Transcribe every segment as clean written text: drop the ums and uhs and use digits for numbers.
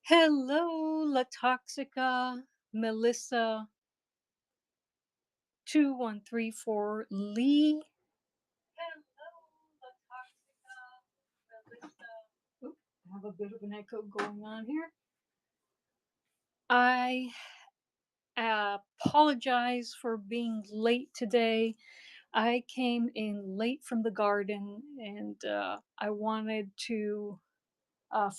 Hello, La Toxica, Melissa, 2134 Lee. Hello, La Toxica, Melissa. Oop, I have a bit of an echo going on here. I apologize for being late today. I came in late from the garden and I wanted to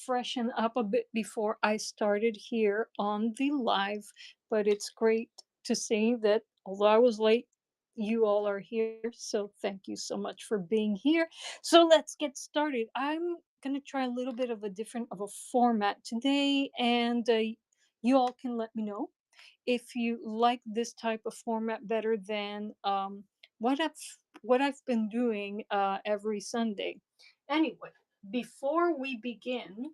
freshen up a bit before I started here on the live. But it's great to see that although I was late, you all are here. So thank you so much for being here. So let's get started. I'm going to try a little bit of a different of a format today, and you all can let me know if you like this type of format better than what I've what I've been doing every Sunday. Anyway, before we begin,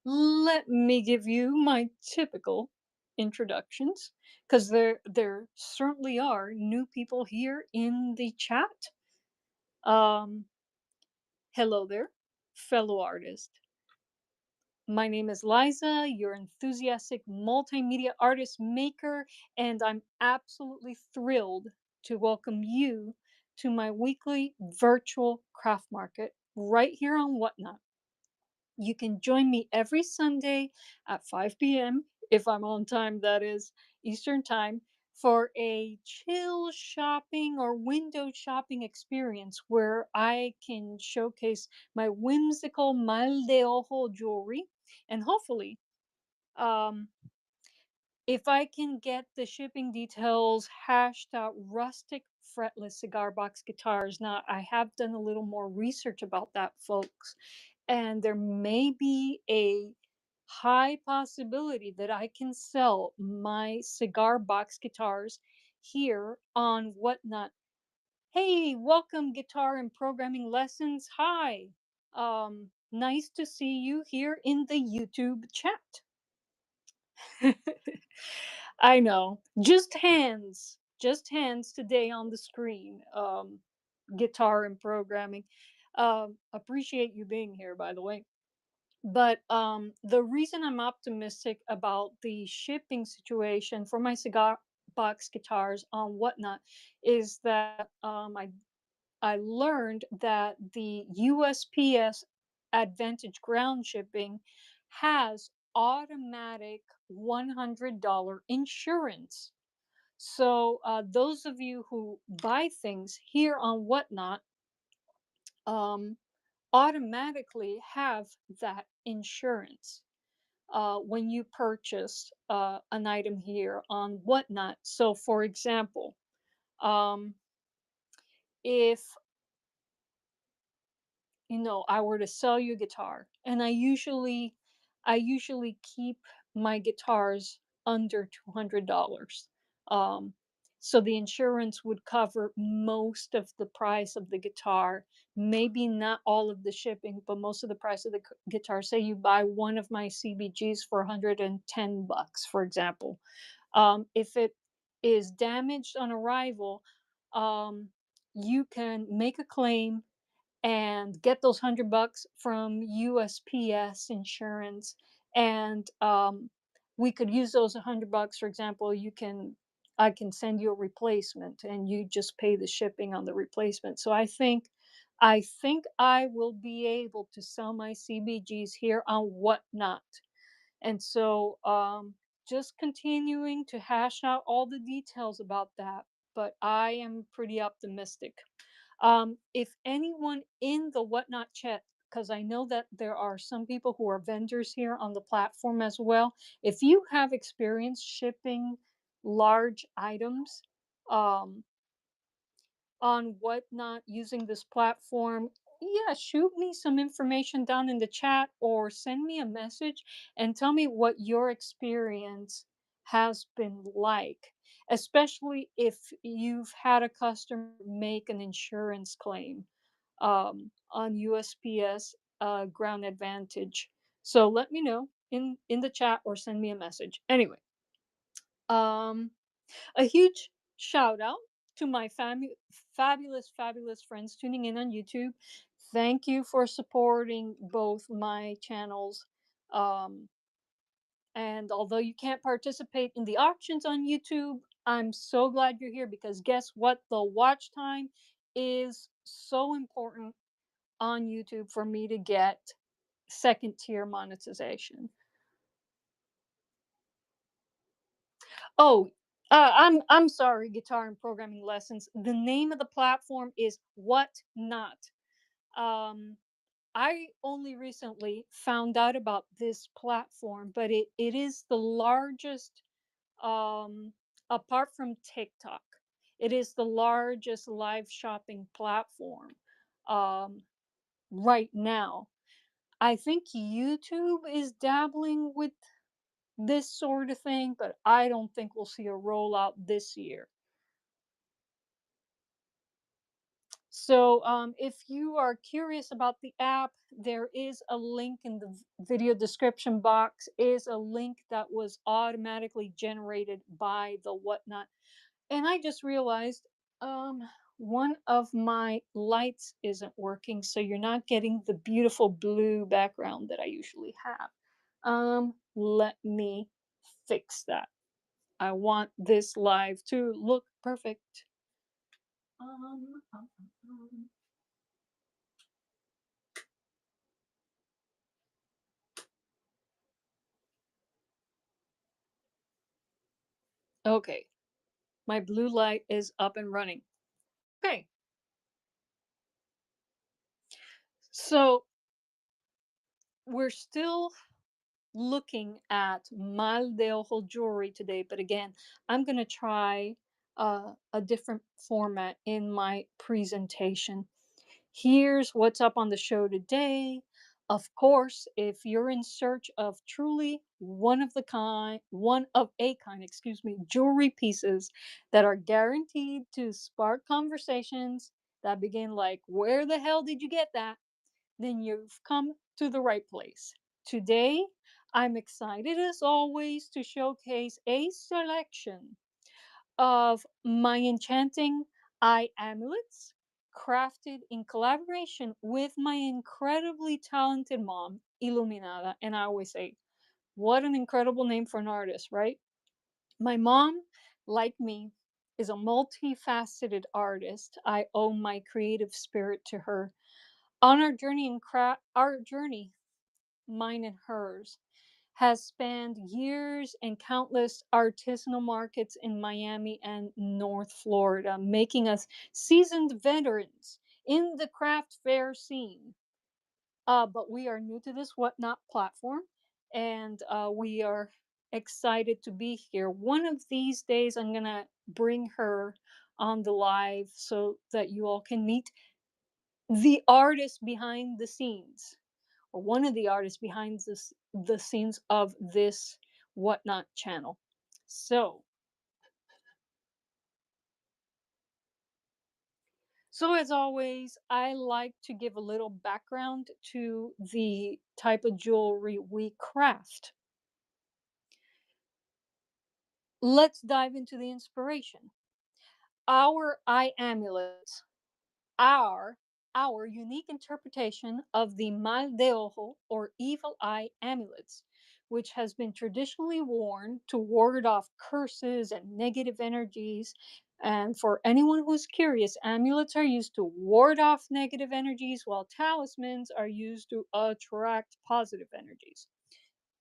let me give you my typical introductions because there certainly are new people here in the chat. Um, Hello there, fellow artist. My name is Liza, your enthusiastic multimedia artist maker, and I'm absolutely thrilled to welcome you to my weekly virtual craft market right here on Whatnot. You can join me every Sunday at 5 p.m., if I'm on time, that is, Eastern Time, for a chill shopping or window shopping experience where I can showcase my whimsical mal de ojo jewelry and hopefully, um, if I can get the shipping details hashed out, rustic fretless cigar box guitars. Now, I have done a little more research about that, folks, and there may be a high possibility that I can sell my cigar box guitars here on Whatnot. Hey, welcome, guitar and programming lessons. Hi. Nice to see you here in the YouTube chat. I know. Just hands today on the screen. Guitar and programming. Appreciate you being here, by the way. But the reason I'm optimistic about the shipping situation for my cigar box guitars on Whatnot is that I learned that the USPS Advantage ground shipping has automatic $100 insurance. So those of you who buy things here on Whatnot um, automatically have that insurance when you purchase an item here on Whatnot. So, for example, um, if I were to sell you a guitar, and I usually keep my guitars under $200. Um, so the insurance would cover most of the price of the guitar, maybe not all of the shipping, but most of the price of the guitar. Say you buy one of my CBGs for 110 bucks, for example. If it is damaged on arrival, um, you can make a claim and get those 100 bucks from USPS insurance. And we could use those 100 bucks. For example, I can send you a replacement, and you just pay the shipping on the replacement. So I think I will be able to sell my CBGs here on Whatnot. And so just continuing to hash out all the details about that, but I am pretty optimistic. If anyone in the Whatnot chat, because I know that there are some people who are vendors here on the platform as well, if you have experience shipping large items um, on Whatnot using this platform, yeah, shoot me some information down in the chat or send me a message and tell me what your experience has been like, especially if you've had a customer make an insurance claim on USPS Ground Advantage. So let me know in the chat or send me a message. Anyway, um, a huge shout out to my fabulous friends tuning in on YouTube. Thank you for supporting both my channels. Um, and although you can't participate in the auctions on YouTube, I'm so glad you're here because guess what? The watch time is so important on YouTube for me to get second tier monetization. Oh, I'm sorry, guitar and programming lessons. The name of the platform is What Not. Um, I only recently found out about this platform, but it is the largest, um, apart from TikTok, it is the largest live shopping platform um, right now. I think YouTube is dabbling with this sort of thing, but I don't think we'll see a rollout this year. So, if you are curious about the app, there is a link in the video description box. Is a link that was automatically generated by the Whatnot. And I just realized, um, one of my lights isn't working, so you're not getting the beautiful blue background that I usually have. Let me fix that. I want this live to look perfect. Um, um, um. Okay, my blue light is up and running. Okay, so we're still looking at mal de ojo jewelry today, but again, I'm going to try a different format in my presentation. Here's what's up on the show today. Of course, if you're in search of truly one of a kind, excuse me, jewelry pieces that are guaranteed to spark conversations that begin like, where the hell did you get that? Then you've come to the right place. Today, I'm excited as always to showcase a selection of my enchanting eye amulets crafted in collaboration with my incredibly talented mom, Illuminada. And I always say, what an incredible name for an artist, right? My mom, like me, is a multifaceted artist. I owe my creative spirit to her. On our journey in craft, our journey, mine and hers, has spanned years and countless artisanal markets in Miami and North Florida, making us seasoned veterans in the craft fair scene. But we are new to this Whatnot platform, and we are excited to be here. One of these days, I'm going to bring her on the live so that you all can meet the artist behind the scenes, or one of the artists behind the scenes of this Whatnot channel. So, so as always, I like to give a little background to the type of jewelry we craft. Let's dive into the inspiration. Our eye amulets are our unique interpretation of the mal de ojo or evil eye amulets, which has been traditionally worn to ward off curses and negative energies. And for anyone who's curious, amulets are used to ward off negative energies, while talismans are used to attract positive energies.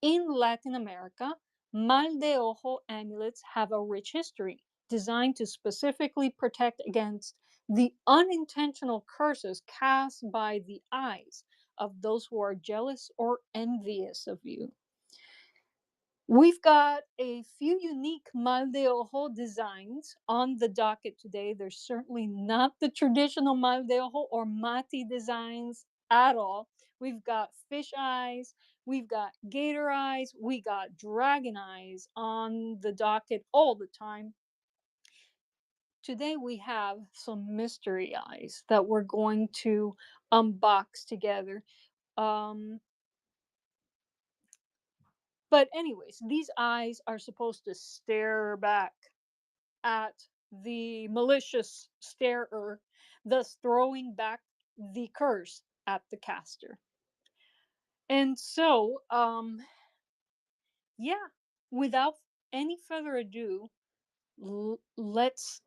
In Latin America, mal de ojo amulets have a rich history, designed to specifically protect against the unintentional curses cast by the eyes of those who are jealous or envious of you. We've got a few unique mal de ojo designs on the docket today. They're certainly not the traditional mal de ojo or mati designs at all. We've got fish eyes, we've got gator eyes, we got dragon eyes on the docket all the time. Today we have some mystery eyes that we're going to unbox together. Um, but anyways, these eyes are supposed to stare back at the malicious starer, thus throwing back the curse at the caster. And so, yeah, without any further ado, let's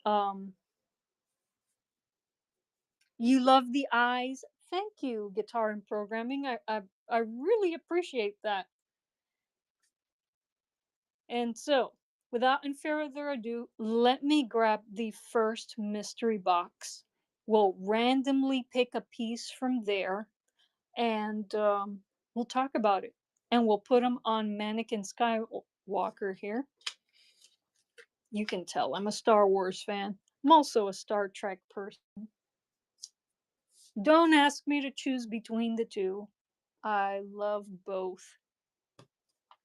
you love the eyes. Thank you, guitar and programming. I really appreciate that. And so, without any further ado, let me grab the first mystery box. We'll randomly pick a piece from there, and we'll talk about it. And we'll put them on Mannequin Skywalker here. You can tell I'm a Star Wars fan. I'm also a Star Trek person. Don't ask me to choose between the two. I love both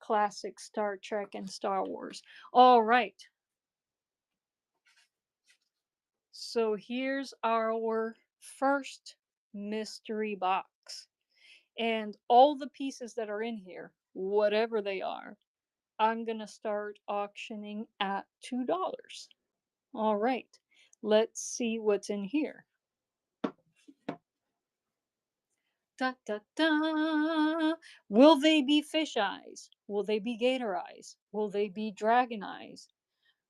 classic Star Trek and Star Wars. All right. So here's our first mystery box. And all the pieces that are in here, whatever they are, I'm going to start auctioning at $2. All right. Let's see what's in here. Da da da. Will they be fish eyes? Will they be gator eyes? Will they be dragon eyes?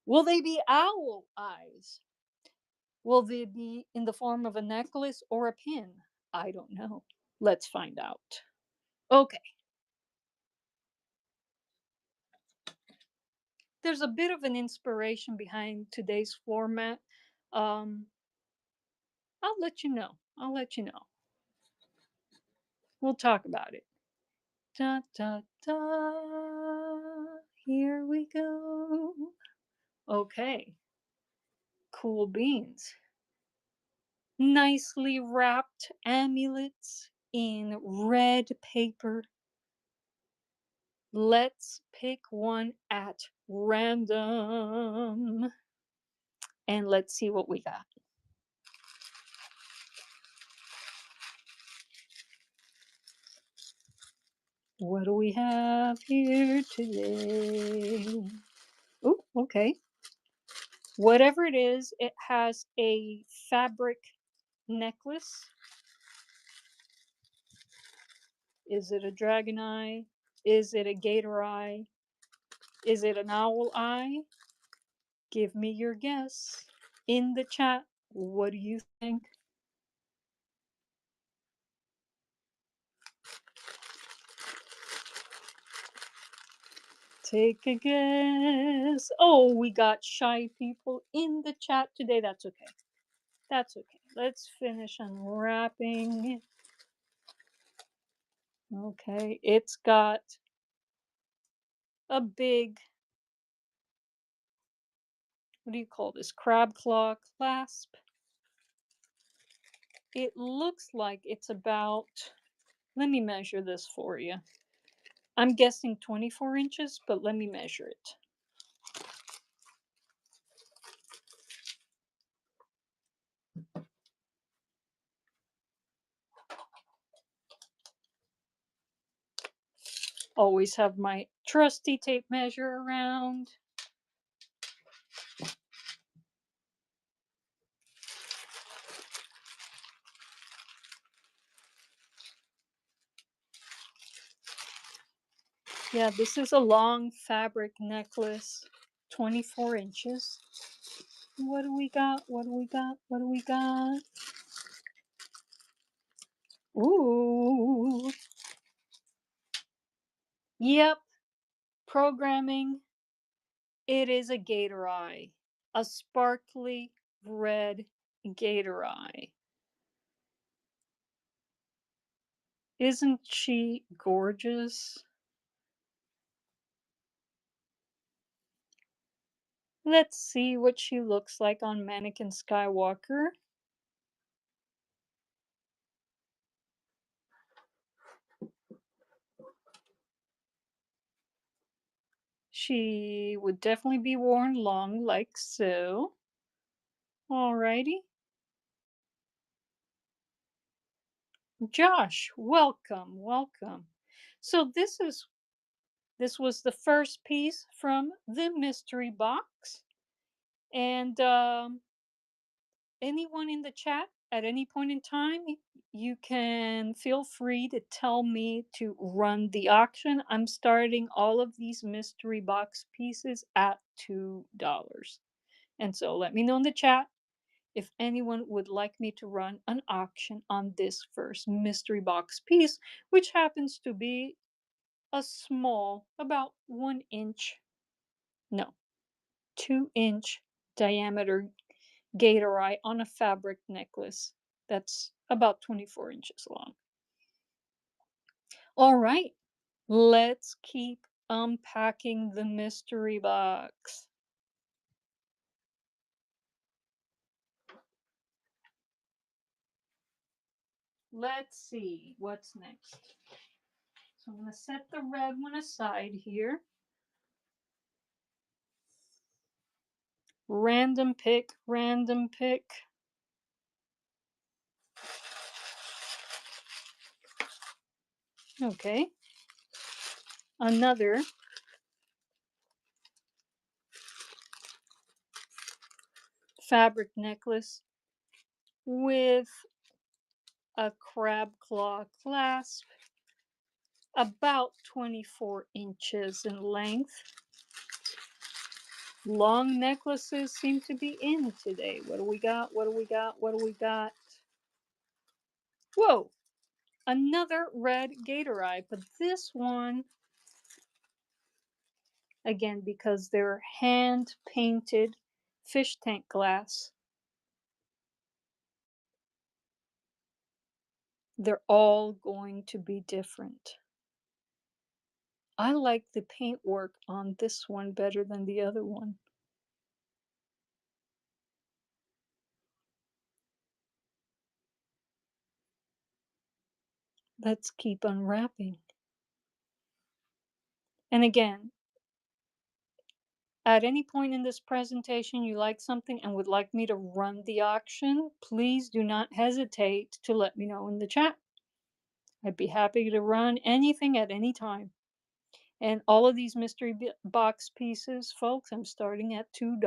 Will they be owl eyes? Will they be in the form of a necklace or a pin? I don't know. Let's find out. Okay, there's a bit of an inspiration behind today's format. Um, I'll let you know. I'll let you know. We'll talk about it. Da da da. Here we go. Okay, cool beans. Nicely wrapped amulets in red paper. Let's pick one at random and let's see what we got. What do we have here today? Oh, okay. Whatever it is, it has a fabric necklace. Is it a dragon eye? Is it a gator eye? Is it an owl eye? Give me your guess in the chat. What do you think? Take a guess. Oh, we got shy people in the chat today. That's okay. That's okay. Let's finish unwrapping. Okay, it's got a big, what do you call this? Crab claw clasp. It looks like it's about, let me measure this for you. I'm guessing 24 inches, but let me measure it. Always have my trusty tape measure around. Yeah, this is a long fabric necklace, 24 inches. What do we got? What do we got? What do we got? Ooh. Yep, programming. It is a gator eye. A sparkly red gator eye. Isn't she gorgeous? Let's see what she looks like on Mannequin Skywalker. She would definitely be worn long like so. Alrighty. Josh, welcome, welcome. So this was the first piece from the mystery box. And anyone in the chat at any point in time, you can feel free to tell me to run the auction. I'm starting all of these mystery box pieces at $2. And so let me know in the chat if anyone would like me to run an auction on this first mystery box piece, which happens to be a small, about 1 inch, no, 2 inch diameter gator eye on a fabric necklace that's about 24 inches long. All right, let's keep unpacking the mystery box. Let's see what's next. So I'm going to set the red one aside here. Random pick, random pick. Okay. Another fabric necklace with a crab claw clasp, about 24 inches in length. Long necklaces seem to be in today. What do we got? What do we got? What do we got? Whoa! Another red gator eye, but this one, again, because they're hand painted fish tank glass, they're all going to be different. I like the paintwork on this one better than the other one. Let's keep unwrapping. And again, at any point in this presentation you like something and would like me to run the auction, please do not hesitate to let me know in the chat. I'd be happy to run anything at any time. And all of these mystery box pieces, folks, I'm starting at $2.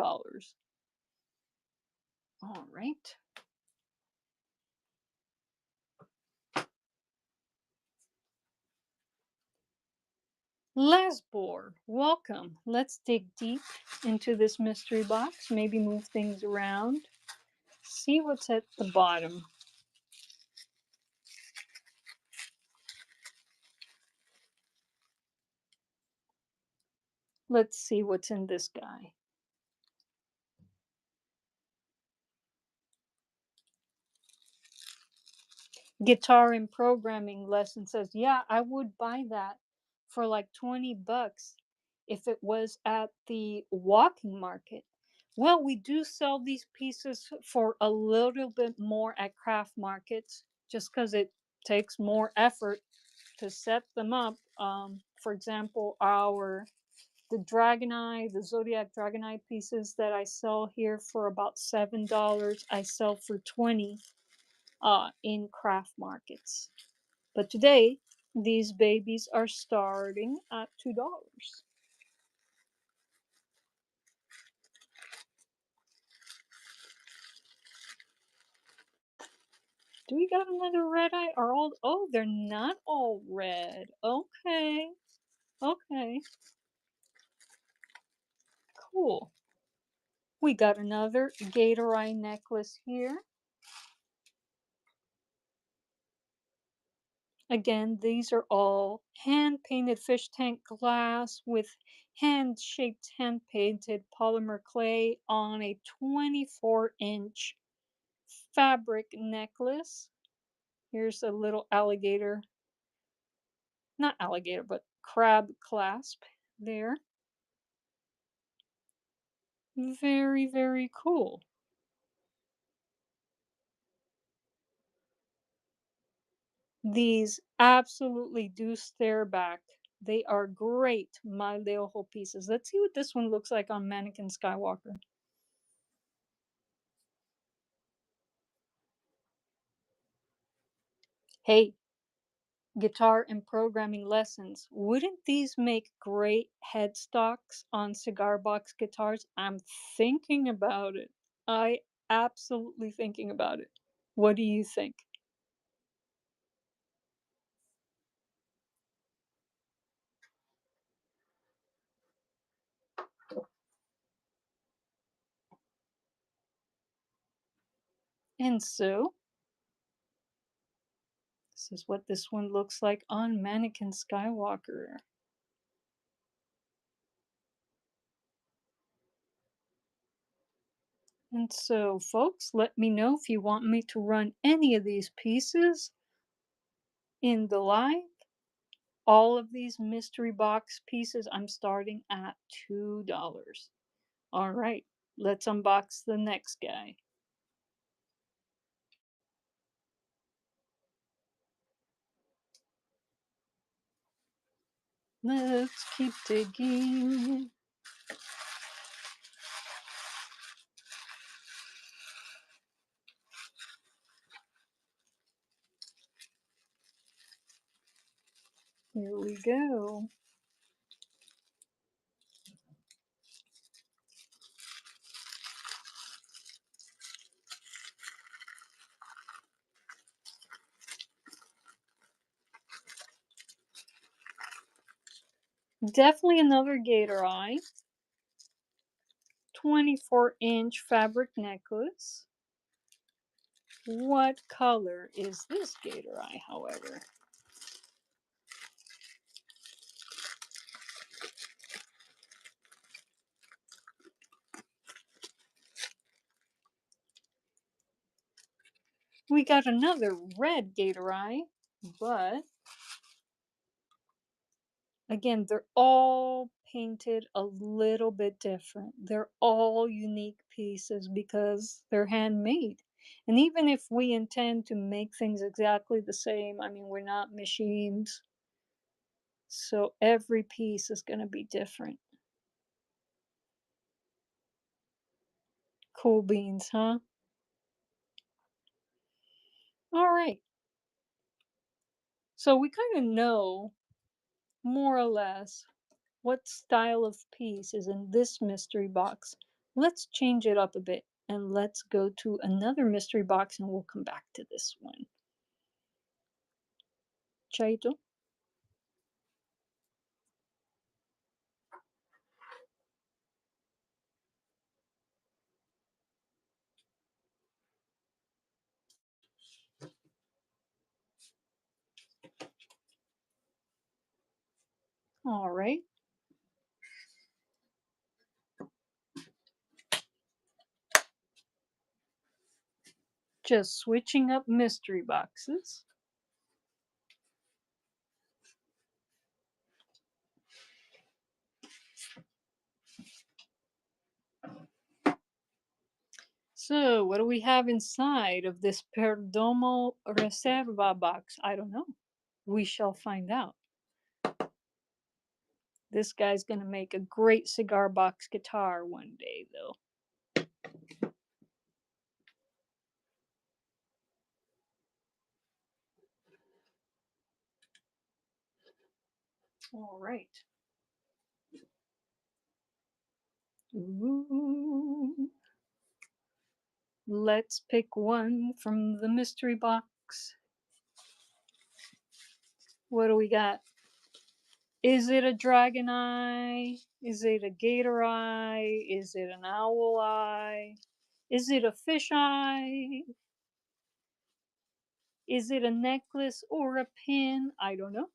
All right. Lesbor, welcome. Let's dig deep into this mystery box, maybe move things around, see what's at the bottom. Let's see what's in this guy. Guitar and programming lesson says, yeah, I would buy that for like 20 bucks if it was at the walking market. Well, we do sell these pieces for a little bit more at craft markets just because it takes more effort to set them up. For example, the Dragon Eye, the Zodiac Dragon Eye pieces that I sell here for about $7, I sell for 20 in craft markets. But today, these babies are starting at $2. Do we got another red eye? Are all? Oh, they're not all red. Okay, okay, cool. We got another gator eye necklace here. Again, these are all hand-painted fish tank glass with hand-shaped, hand-painted polymer clay on a 24-inch fabric necklace. Here's a little alligator, not alligator, but crab clasp there. Very, very cool. These absolutely do stare back. They are great Mal de Ojo pieces. Let's see what this one looks like on Mannequin Skywalker. Hey, guitar and programming lessons. Wouldn't these make great headstocks on cigar box guitars? I'm thinking about it. I absolutely thinking about it. What do you think? And so, this is what this one looks like on Mannequin Skywalker. And so, folks, let me know if you want me to run any of these pieces in the live. All of these mystery box pieces, I'm starting at $2. All right, let's unbox the next guy. Let's keep digging. Here we go. Definitely another gator eye. 24-inch fabric necklace. What color is this gator eye, however? We got another red gator eye, but again, they're all painted a little bit different. They're all unique pieces because they're handmade. And even if we intend to make things exactly the same, I mean, we're not machines. So every piece is going to be different. Cool beans, huh? All right. So we kind of know more or less what style of piece is in this mystery box. Let's change it up a bit and let's go to another mystery box and we'll come back to this one. Chaito. All right. Just switching up mystery boxes. So, what do we have inside of this Perdomo Reserva box? I don't know. We shall find out. This guy's going to make a great cigar box guitar one day, though. All right. Ooh. Let's pick one from the mystery box. What do we got? Is it a dragon eye? Is it a gator eye? Is it an owl eye? Is it a fish eye? Is it a necklace or a pin? I don't know.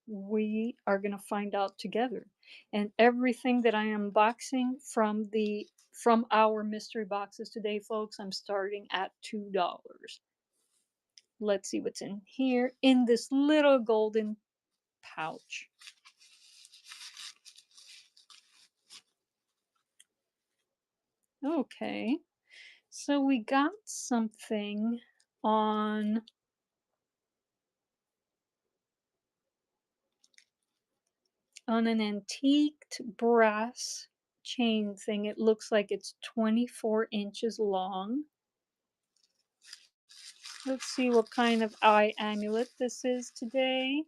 We are going to find out together. And everything that I am unboxing from our mystery boxes today, folks, I'm starting at $2. Let's see what's in here in this little golden pouch. Okay. So we got something on an antiqued brass chain thing. It looks like it's 24 inches long. Let's see what kind of eye amulet this is today.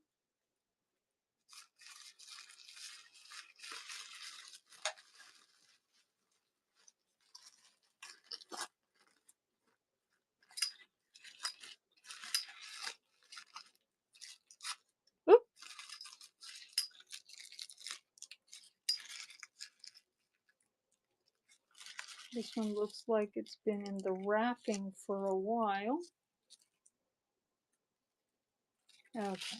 This one looks like it's been in the wrapping for a while. Okay,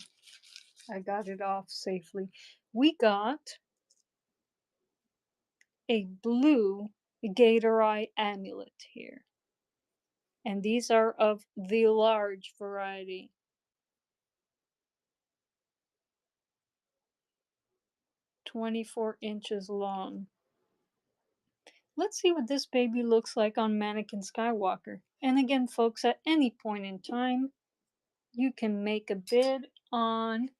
I got it off safely. We got a blue gator eye amulet here. And these are of the large variety. 24 inches long. Let's see what this baby looks like on Mannequin Skywalker. And again, folks, at any point in time, you can make a bid on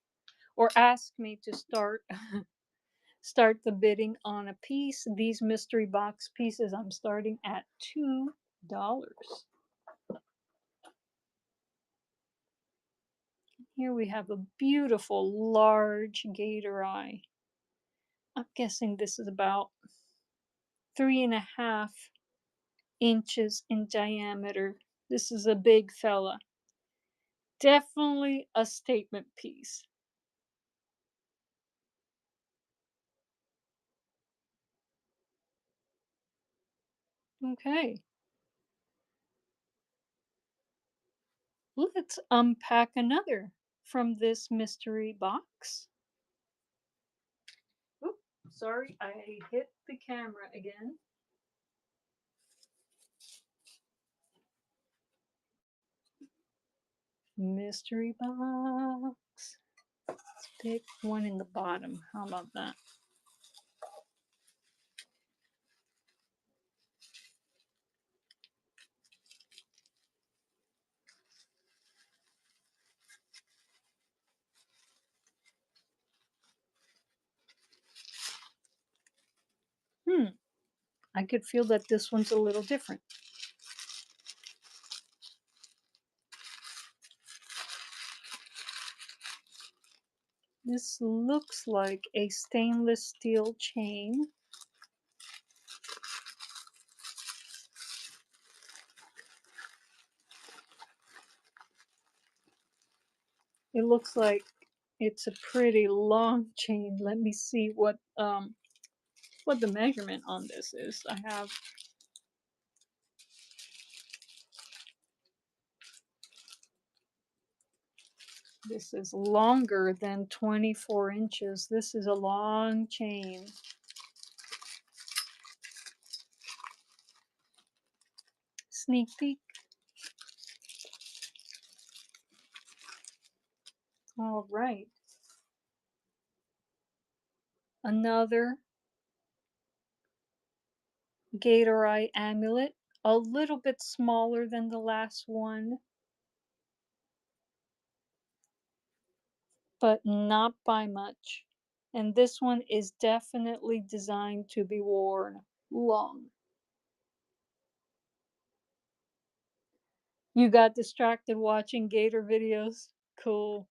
or ask me to start the bidding on a piece. These mystery box pieces, I'm starting at $2. Here we have a beautiful large gator eye. I'm guessing this is about 3.5 inches in diameter. This is a big fella. Definitely a statement piece. Okay, let's unpack another from this mystery box. Oop, sorry, I hit the camera again. Mystery box. Let's pick one in the bottom. How about that? I could feel that this one's a little different. This looks like a stainless steel chain. It looks like it's a pretty long chain. Let me see what the measurement on this is. I have this is longer than 24 inches. This is a long chain. Sneak peek. All right. Another gator eye amulet, a little bit smaller than the last one, but not by much. And this one is definitely designed to be worn long. You got distracted watching gator videos? Cool.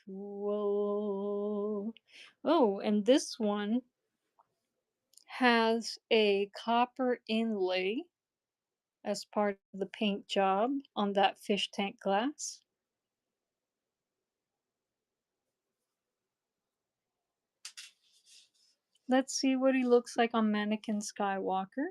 Cool. Oh, and this one has a copper inlay as part of the paint job on that fish tank glass. Let's see what he looks like on Mannequin Skywalker.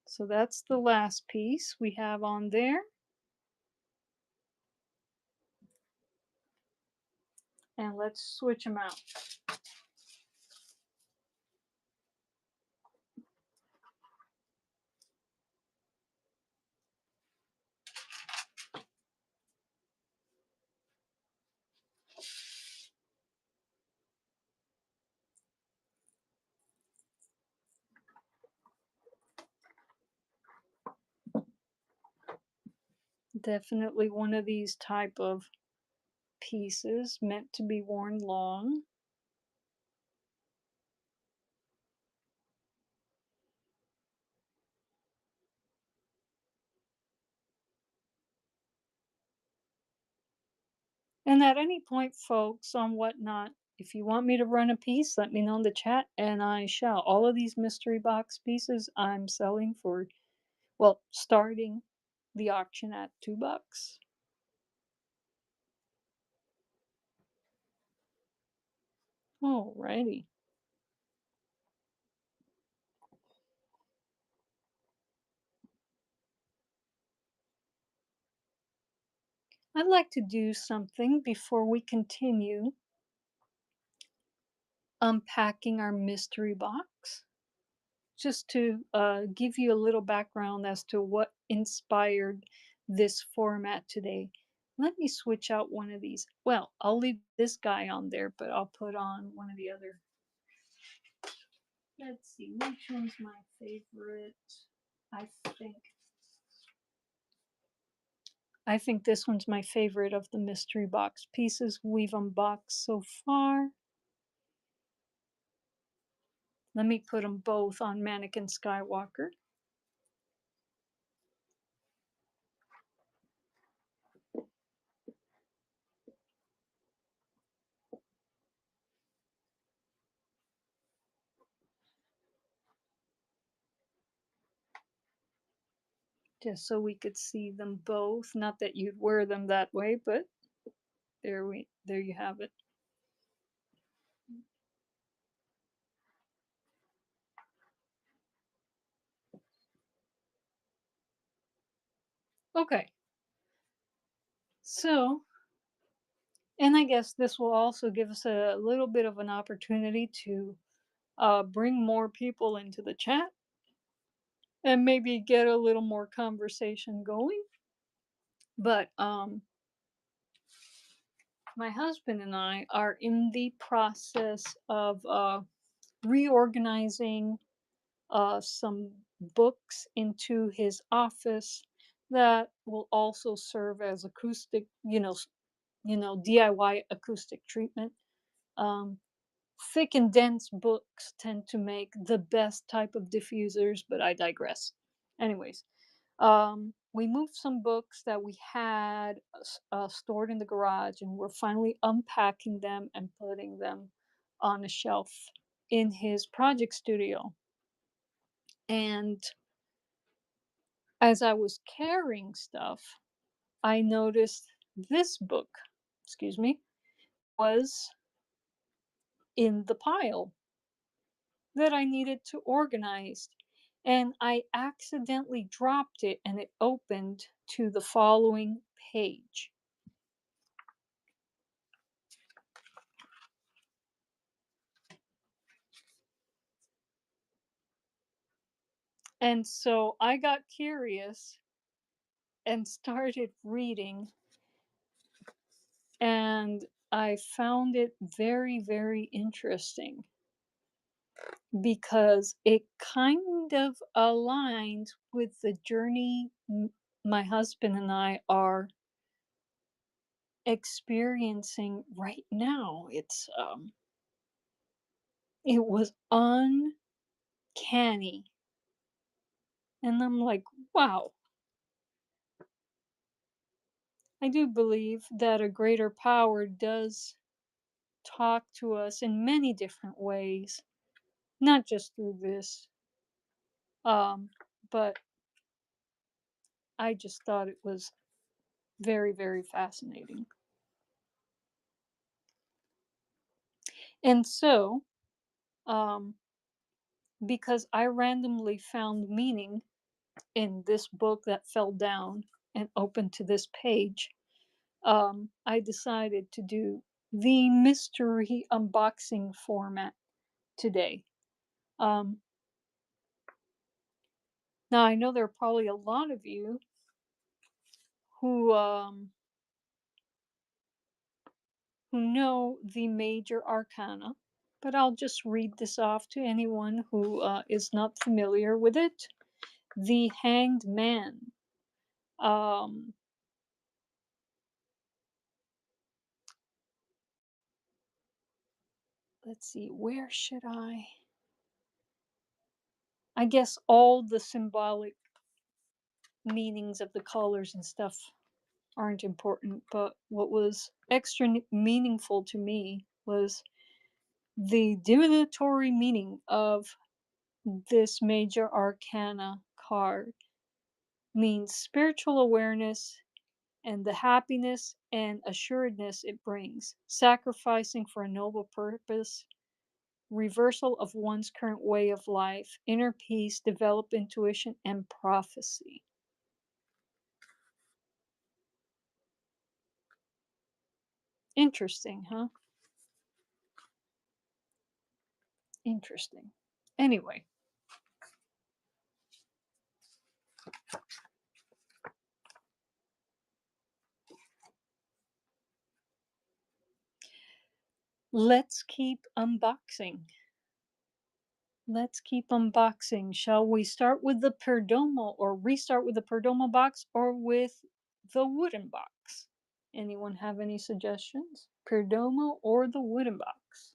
So that's the last piece we have on there. And let's switch them out. Definitely one of these type of pieces meant to be worn long. And at any point, folks, on Whatnot, if you want me to run a piece, let me know in the chat and I shall. All of these mystery box pieces I'm selling for, well, starting the auction at $2. Alrighty. I'd like to do something before we continue unpacking our mystery box, just to give you a little background as to what inspired this format today. Let me switch out one of these. Well, I'll leave this guy on there, but I'll put on one of the other. Let's see, which one's my favorite? I think I think this one's my favorite of the mystery box pieces we've unboxed so far. Let me put them both on Mannequin Skywalker. Just so we could see them both. Not that you'd wear them that way, but there you have it. Okay. So, and I guess this will also give us a little bit of an opportunity to bring more people into the chat and maybe get a little more conversation going. But my husband and I are in the process of reorganizing some books into his office that will also serve as acoustic, DIY acoustic treatment. Um, Thick and dense books tend to make the best type of diffusers, but I digress. Anyways, we moved some books that we had stored in the garage, and we're finally unpacking them and putting them on a shelf in his project studio. And as I was carrying stuff, I noticed this book, excuse me, was in the pile that I needed to organize. And I accidentally dropped it and it opened to the following page. And so I got curious and started reading, and I found it very, very interesting because it kind of aligns with the journey my husband and I are experiencing right now. It was uncanny. And I'm like, wow, I do believe that a greater power does talk to us in many different ways, not just through this. Um, but I just thought it was very, very fascinating. And so, um, because I randomly found meaning in this book that fell down and opened to this page, I decided to do the mystery unboxing format today. Um, Now I know there are probably a lot of you who who know the major arcana, but I'll just read this off to anyone who is not familiar with it. The Hanged Man. Um, let's see, where should I? I guess all the symbolic meanings of the colors and stuff aren't important, but what was extra meaningful to me was the divinatory meaning of this major arcana card. means spiritual awareness and the happiness and assuredness it brings, sacrificing for a noble purpose, reversal of one's current way of life, inner peace, develop intuition, and prophecy. Interesting, huh? Interesting. Anyway, let's keep unboxing. Let's keep unboxing. Shall we start with the Perdomo or restart with the Perdomo box or with the wooden box? Anyone have any suggestions? Perdomo or the wooden box?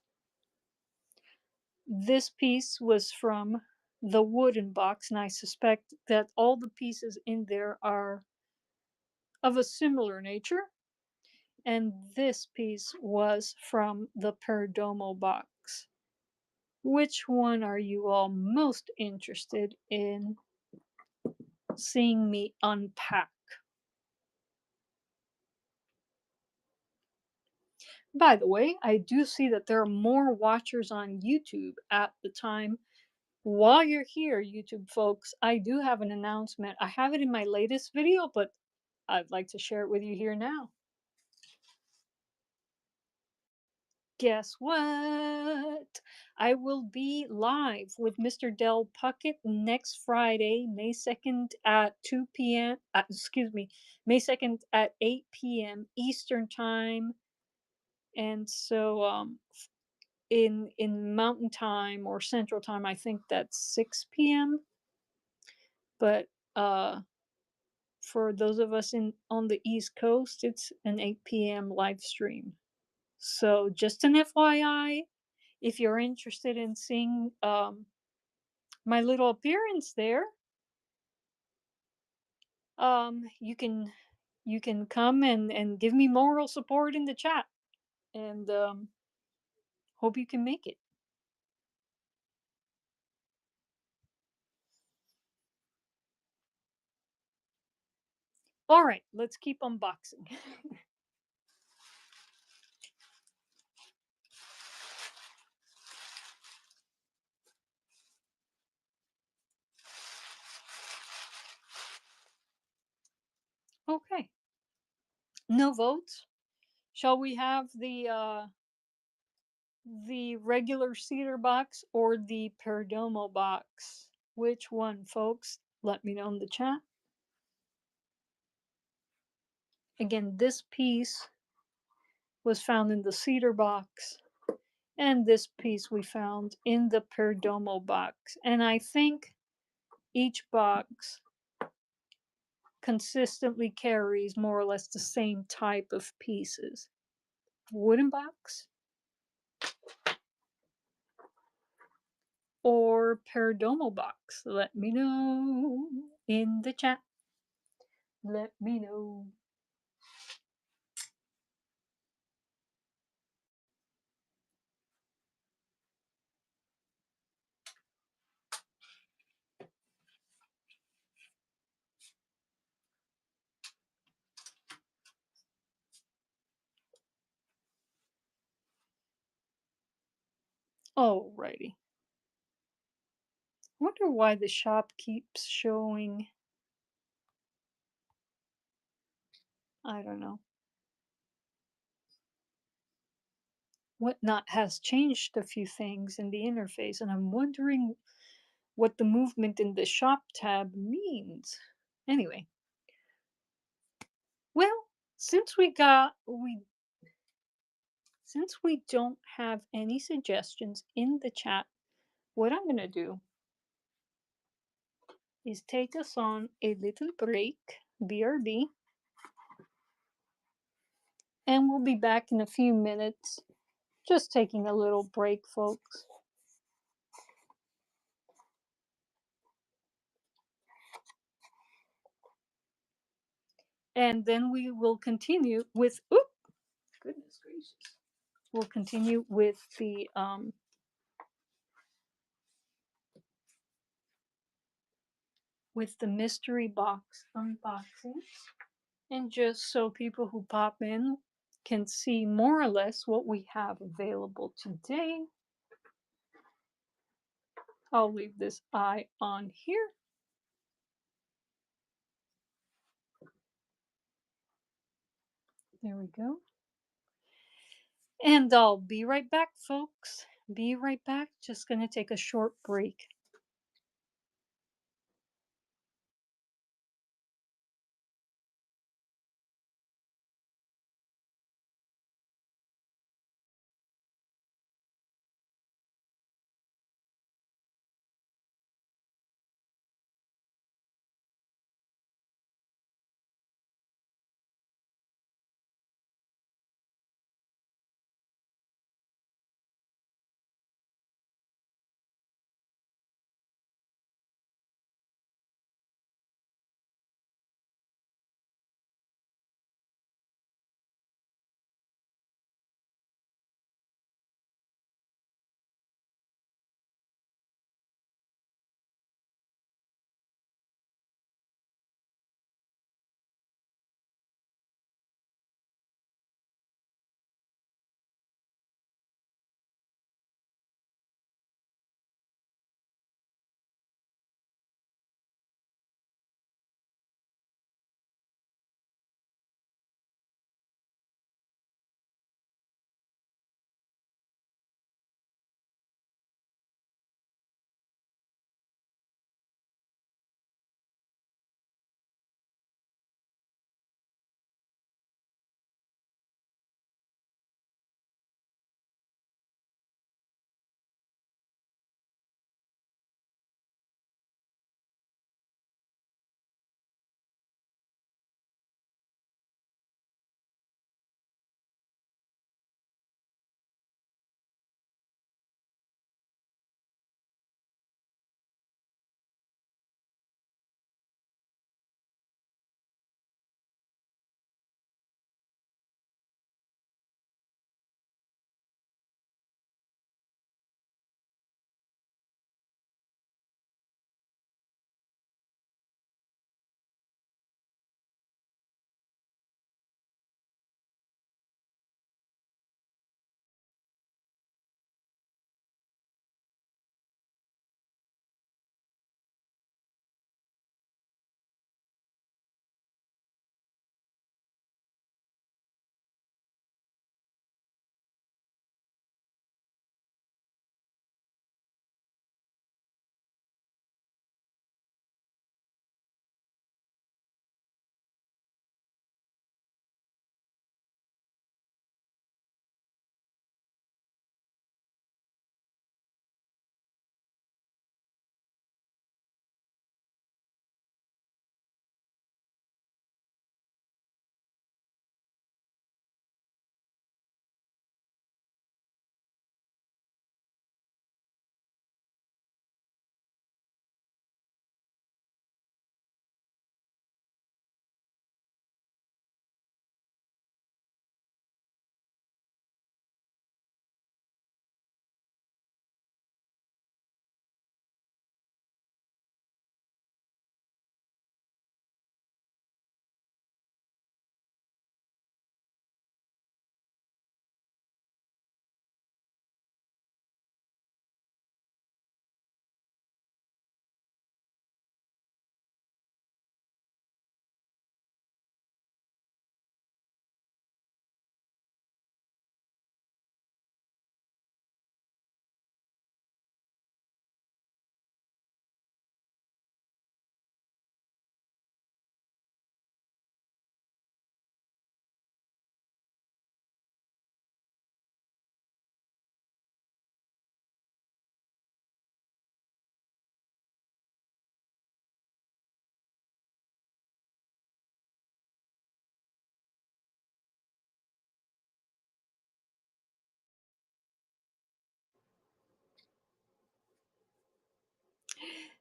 This piece was from the wooden box, and I suspect that all the pieces in there are of a similar nature. And this piece was from the Perdomo box. Which one are you all most interested in seeing me unpack? By the way, I do see that there are more watchers on YouTube at the time. While you're here, YouTube folks, I do have an announcement. I have it in my latest video, but I'd like to share it with you here now. Guess what? I will be live with Mr. Del Puckett next Friday, May 2nd at 2 p.m. Excuse me, May 2nd at 8 p.m. Eastern Time. And so in Mountain Time or Central Time, I think that's 6 p.m. But for those of us in on the East Coast, it's an 8 p.m. live stream. So just an FYI, if you're interested in seeing my little appearance there, you can come and give me moral support in the chat, and hope you can make it. All right, let's keep unboxing. Okay, no votes. Shall we have the regular cedar box or the Perdomo box? Which one, folks? Let me know in the chat. Again, this piece was found in the cedar box, and this piece we found in the Perdomo box. And I think each box consistently carries more or less the same type of pieces. Wooden box or Perdomo box? Let me know in the chat. Let me know. Alrighty. Wonder why the shop keeps showing. I don't know. Whatnot has changed a few things in the interface, and I'm wondering what the movement in the shop tab means. Anyway, well, since we don't have any suggestions in the chat, what I'm gonna do is take us on a little break, BRB, and we'll be back in a few minutes. Just taking a little break, folks. And then we will continue with, oop, goodness gracious. We'll continue with with the mystery box unboxing. And just so people who pop in can see more or less what we have available today, I'll leave this eye on here. There we go. And I'll be right back, folks. Be right back. Just going to take a short break.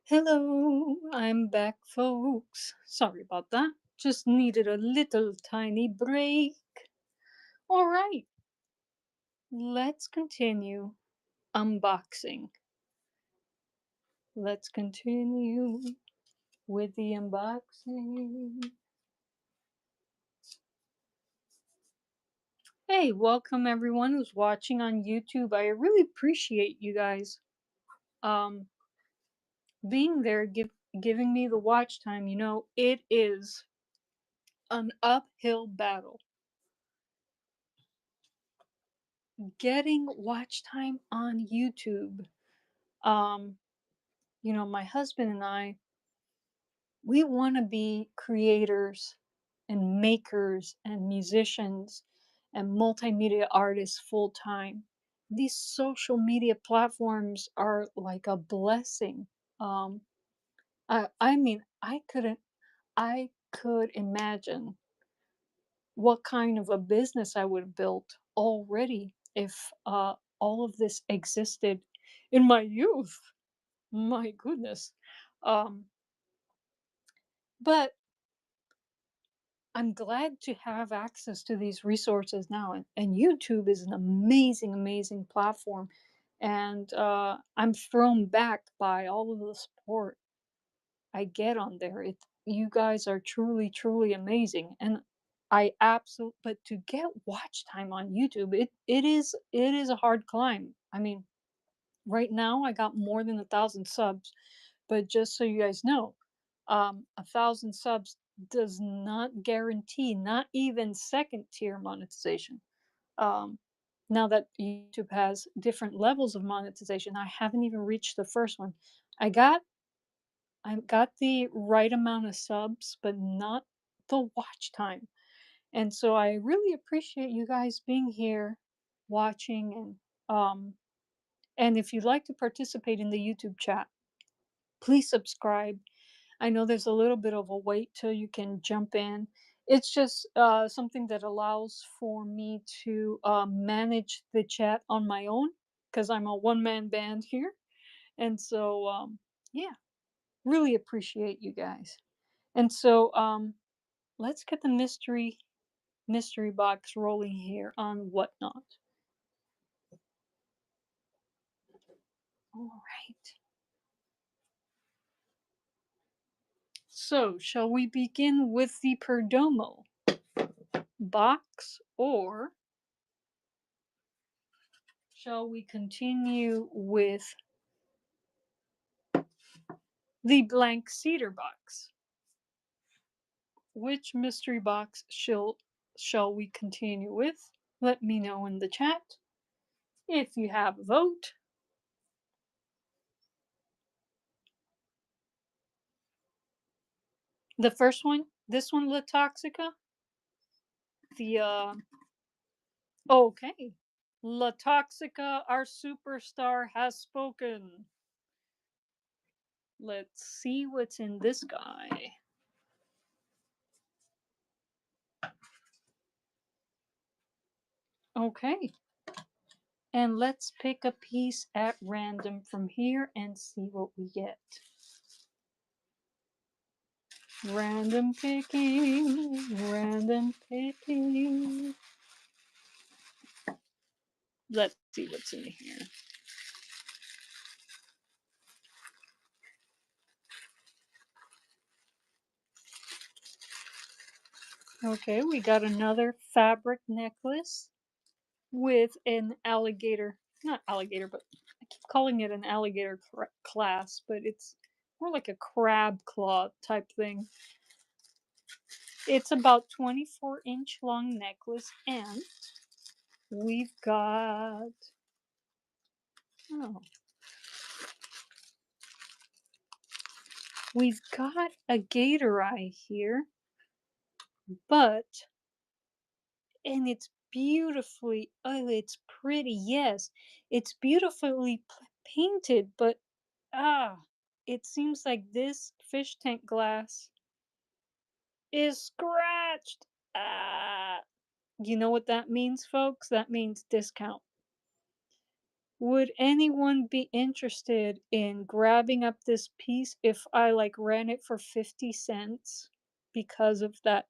Hello, I'm back, folks. Sorry about that. Just needed a little tiny break. All right, let's continue unboxing. Let's continue. with the unboxing. Hey, welcome everyone who's watching on YouTube. I really appreciate you guys um being there, giving me the watch time. It is an uphill battle getting watch time on YouTube. Um, my husband and I, we want to be creators and makers and musicians and multimedia artists full time. These social media platforms are like a blessing. Um, I mean, I could imagine what kind of a business I would have built already if all of this existed in my youth. My goodness. Um, but I'm glad to have access to these resources now. And YouTube is an amazing, amazing platform. And I'm thrown back by all of the support I get on there. You guys are truly, truly amazing. And but to get watch time on YouTube, it is a hard climb. I mean, right now I got more than 1,000 subs, but just so you guys know, 1,000 subs does not guarantee, not even second tier monetization. Um, Now that YouTube has different levels of monetization, I haven't even reached the first one. I got I got the right amount of subs, but not the watch time. And so I really appreciate you guys being here, watching, and if you'd like to participate in the YouTube chat, please subscribe. I know there's a little bit of a wait till you can jump in. It's just something that allows for me to manage the chat on my own because I'm a one-man band here. And so, yeah, really appreciate you guys. And so, let's get the mystery box rolling here on Whatnot. All right. So, shall we begin with the Perdomo box, or shall we continue with the blank cedar box? Which mystery box shall we continue with? Let me know in the chat if you have a vote. The first one, this one, La Toxica. The Okay, La Toxica, our superstar, has spoken. Let's see what's in this guy. Okay, and let's pick a piece at random from here and see what we get. Random picking, random picking. Let's see what's in here. Okay, we got another fabric necklace with an alligator, not alligator, but I keep calling it an alligator clasp, but it's more like a crab claw type thing. It's about 24-inch long necklace, and we've got, oh, we've got a gator eye here, but, and it's beautifully, oh, it's pretty, yes, it's beautifully painted, but ah, it seems like this fish tank glass is scratched. Ah, you know what that means, folks? That means discount. Would anyone be interested in grabbing up this piece if I like ran it for 50 cents because of that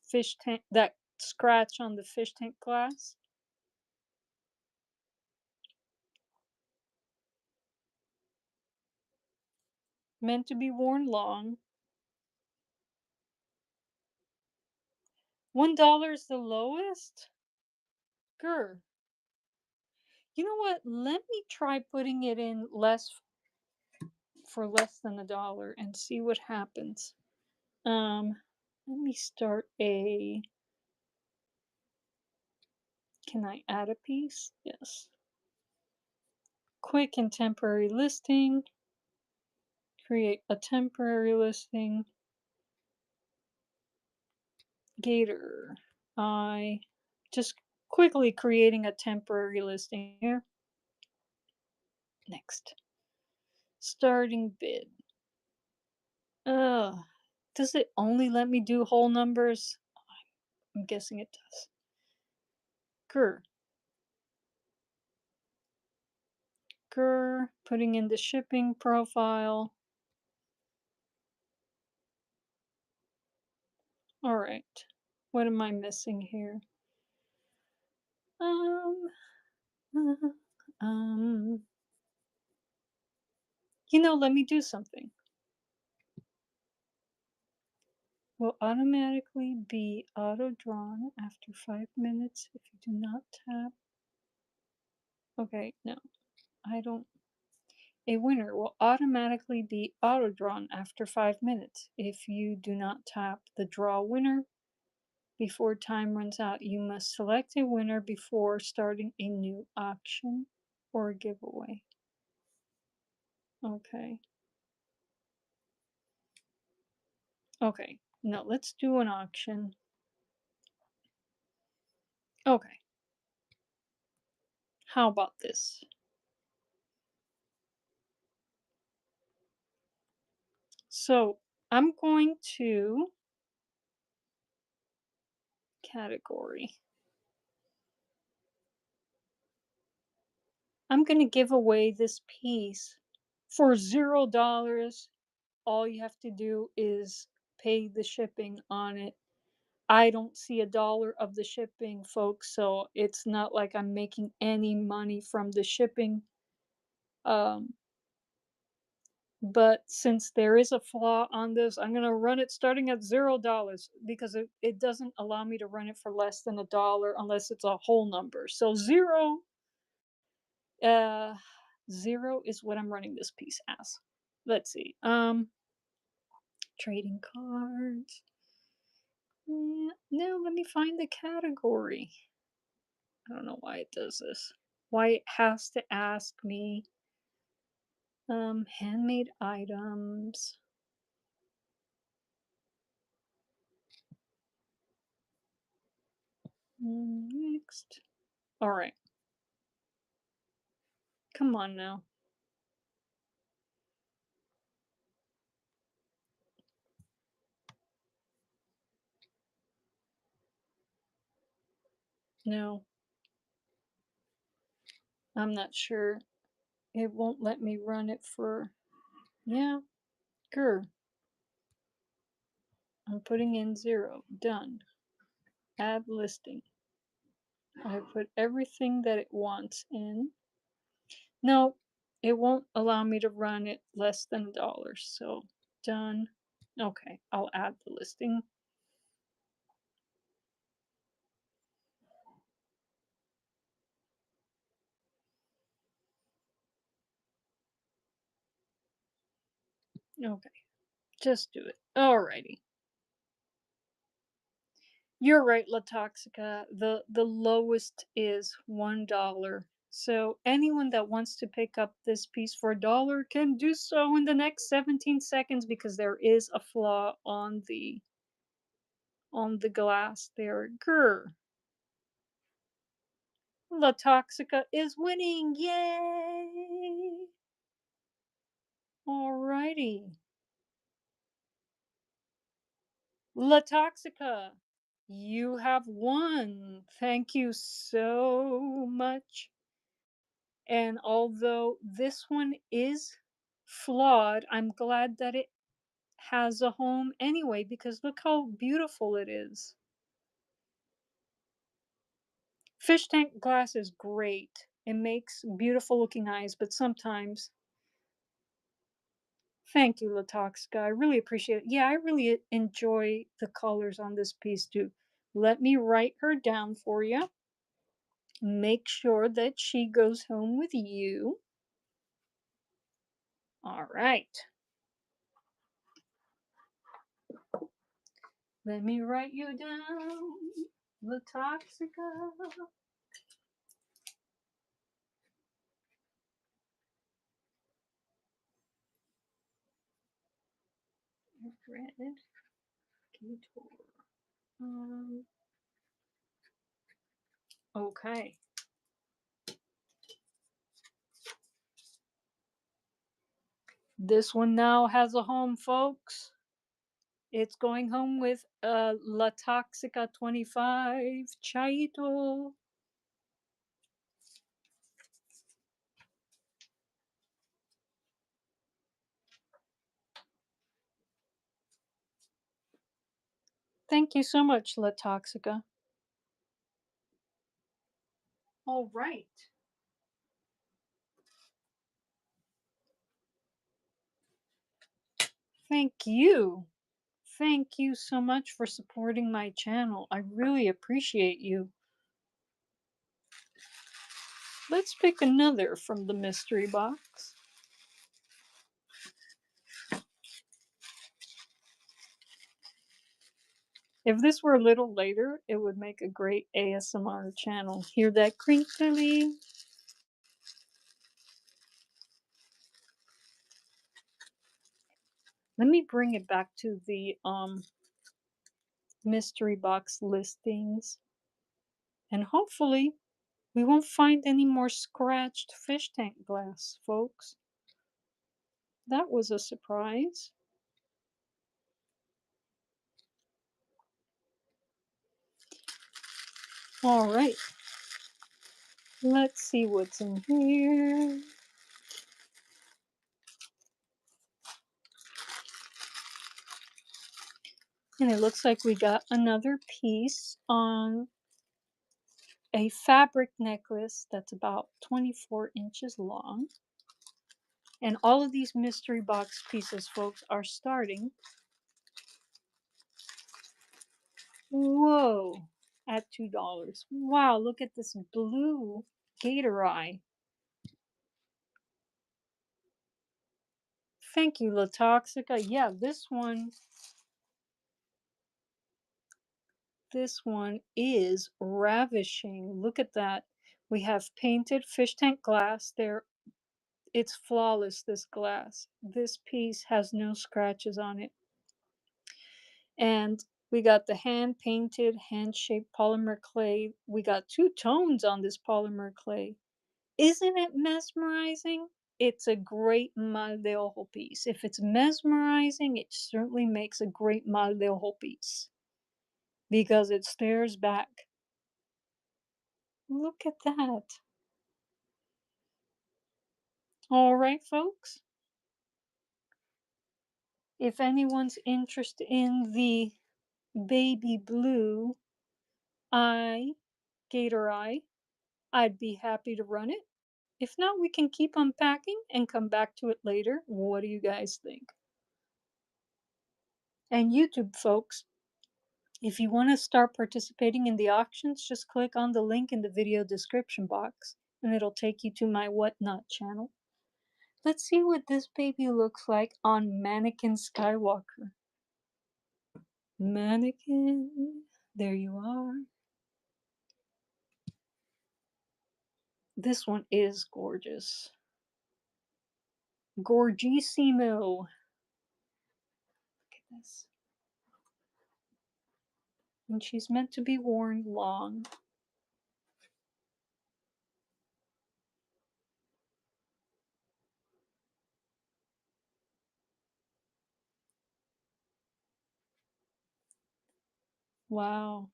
fish tank, that scratch on the fish tank glass? Meant to be worn long. $1 is the lowest? Grr. You know what? Let me try putting it in less for less than a dollar and see what happens. Um, Let me start a. Can I add a piece? Yes. Quick and temporary listing. Create a temporary listing. Gator. I just quickly creating a temporary listing here. Next. Starting bid. Ugh. Does it only let me do whole numbers? I'm guessing it does. Grr. Grr. Putting in the shipping profile. All right. What am I missing here? Um, um, let me do something. Will automatically be auto drawn after 5 minutes if you do not tap. Okay, no, I don't. A winner will automatically be auto drawn after 5 minutes if you do not tap the draw winner before time runs out. You must select a winner before starting a new auction or giveaway. Okay. Okay. No, let's do an auction. Okay. How about this? So I'm going to category. I'm going to give away this piece for $0. All you have to do is pay the shipping on it. I don't see a dollar of the shipping, folks, so it's not like I'm making any money from the shipping. Um, but since there is a flaw on this, I'm going to run it starting at $0 because it doesn't allow me to run it for less than a dollar unless it's a whole number. So uh, zero is what I'm running this piece as. Let's see. Trading cards. Yeah, no, let me find the category. I don't know why it does this. Why it has to ask me. Handmade items. Next. All right. Come on now. No, I'm not sure. It won't let me run it for. Yeah, grr. I'm putting in 0. Done. Add listing. I put everything that it wants in. No, it won't allow me to run it less than a dollar. So done. Okay, I'll add the listing. Okay, just do it. Alrighty. You're right, La Toxica. The lowest is $1. So anyone that wants to pick up this piece for a dollar can do so in the next 17 seconds because there is a flaw on the glass there. Grr. La Toxica is winning. Yay! Alrighty. La Toxica, you have won. Thank you so much. And although this one is flawed, I'm glad that it has a home anyway because look how beautiful it is. Fish tank glass is great. It makes beautiful looking eyes, but sometimes. Thank you, Latoxica. I really appreciate it. Yeah, I really enjoy the colors on this piece too. Let me write her down for you. Make sure that she goes home with you. All right. Let me write you down. The Toxica. Red Gator. Um, okay. This one now has a home, folks. It's going home with La Toxica 25. Chaito. Thank you so much, La Toxica. All right. Thank you. Thank you so much for supporting my channel. I really appreciate you. Let's pick another from the mystery box. If this were a little later, it would make a great ASMR channel. Hear that crinkly? Let me bring it back to the mystery box listings. And hopefully we won't find any more scratched fish tank glass, folks. That was a surprise. All right. Let's see what's in here. And it looks like we got another piece on a fabric necklace that's about 24 inches long. And all of these mystery box pieces, folks, are starting. Whoa, at $2. Wow, look at this blue gator eye. Thank you, La Toxica. Yeah, this one is ravishing. Look at that. We have painted fish tank glass there. It's flawless, this glass. This piece has no scratches on it. And we got the hand painted, hand shaped polymer clay. We got two tones on this polymer clay. Isn't it mesmerizing? It's a great mal de ojo piece. If it's mesmerizing, it certainly makes a great mal de ojo piece because it stares back. Look at that. All right, folks. If anyone's interested in the baby blue eye, gator eye, I'd be happy to run it. If not, we can keep unpacking and come back to it later. What do you guys think? And YouTube folks, if you want to start participating in the auctions, just click on the link in the video description box and it'll take you to my Whatnot channel. Let's see what this baby looks like on Mannequin Skywalker. Mannequin, there you are. This one is gorgeous. Gorgissimo. Look at this. And she's meant to be worn long. Wow.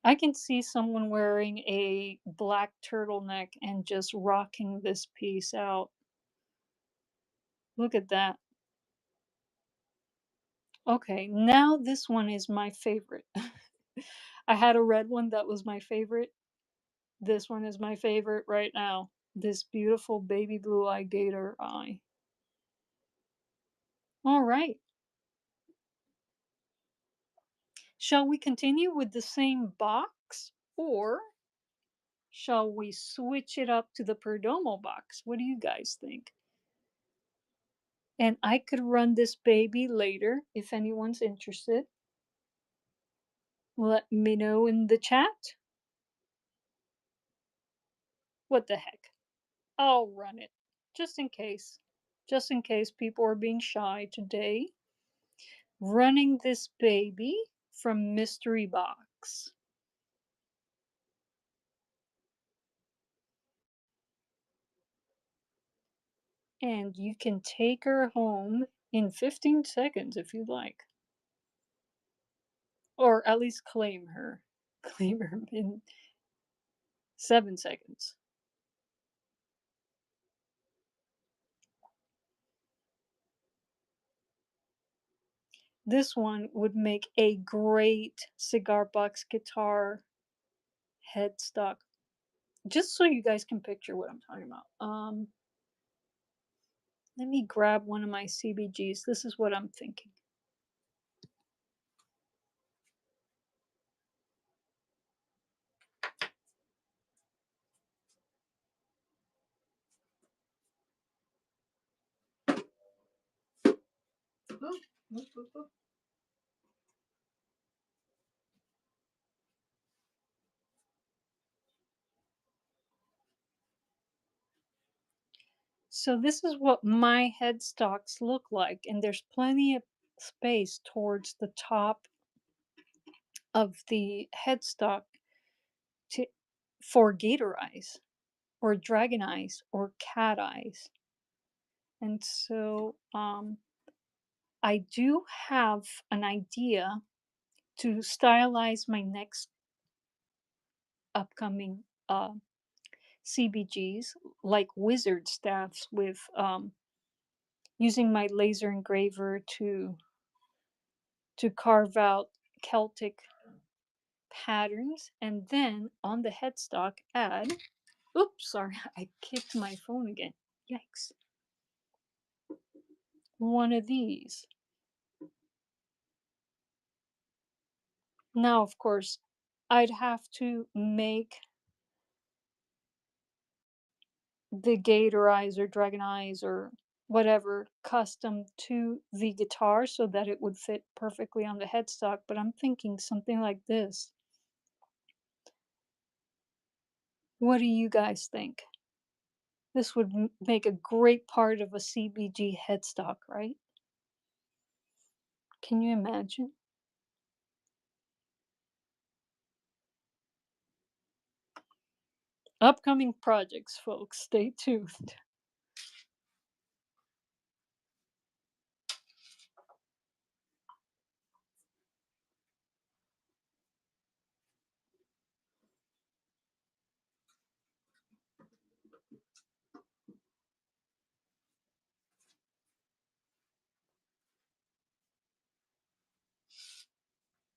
I can see someone wearing a black turtleneck and just rocking this piece out. Look at that. Okay, now this one is my favorite. I had a red one that was my favorite. This one is my favorite right now. This beautiful baby blue eye gator eye. All right. Shall we continue with the same box, or shall we switch it up to the Perdomo box? What do you guys think? And I could run this baby later if anyone's interested. Let me know in the chat. What the heck? I'll run it just in case. Just in case people are being shy today. Running this baby from Mystery Box. And you can take her home in 15 seconds if you like. Or at least claim her. Claim her in 7 seconds. This one would make a great cigar box guitar headstock. Just so you guys can picture what I'm talking about. Let me grab one of my CBGs. This is what I'm thinking. So this is what my headstocks look like, and there's plenty of space towards the top of the headstock to, for gator eyes or dragon eyes or cat eyes. And so I do have an idea to stylize my next upcoming CBGs, like wizard staffs, with using my laser engraver to carve out Celtic patterns, and then on the headstock add, oops, sorry, I kicked my phone again. Yikes. One of these. Now, of course, I'd have to make the gator eyes or dragon eyes or whatever custom to the guitar so that it would fit perfectly on the headstock, but I'm thinking something like this. What do you guys think? This would make a great part of a CBG headstock, right? Can you imagine? Upcoming projects, folks. Stay tuned.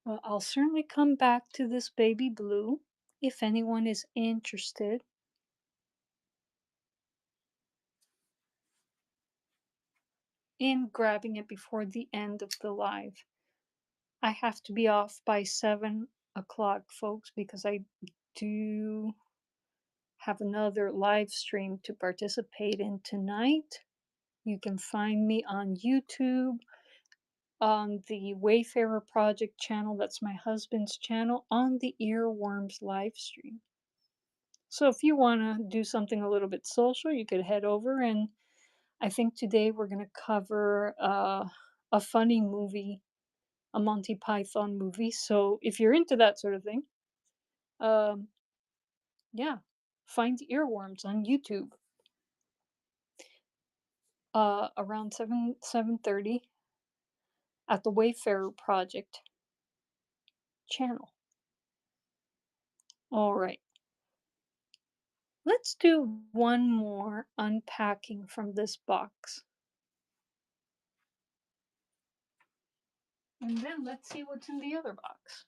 Well, I'll certainly come back to this baby blue if anyone is interested. In grabbing it before the end of the live. I have to be off by 7 o'clock, folks, because I do have another live stream to participate in tonight. You can find me on YouTube, on the Wayfarer Project channel, that's my husband's channel, on the Earworms live stream. So if you want to do something a little bit social, you could head over. And I think today we're going to cover a funny movie, a Monty Python movie. So if you're into that sort of thing, um, yeah, find Earworms on YouTube around 7:30 at the Wayfarer Project channel. All right, let's do one more unpacking from this box, and then let's see what's in the other box.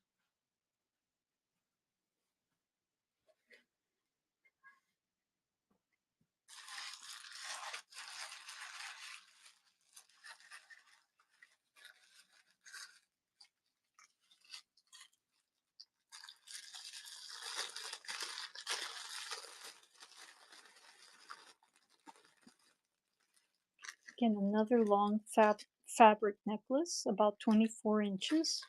Again, another long fabric necklace, about 24 inches.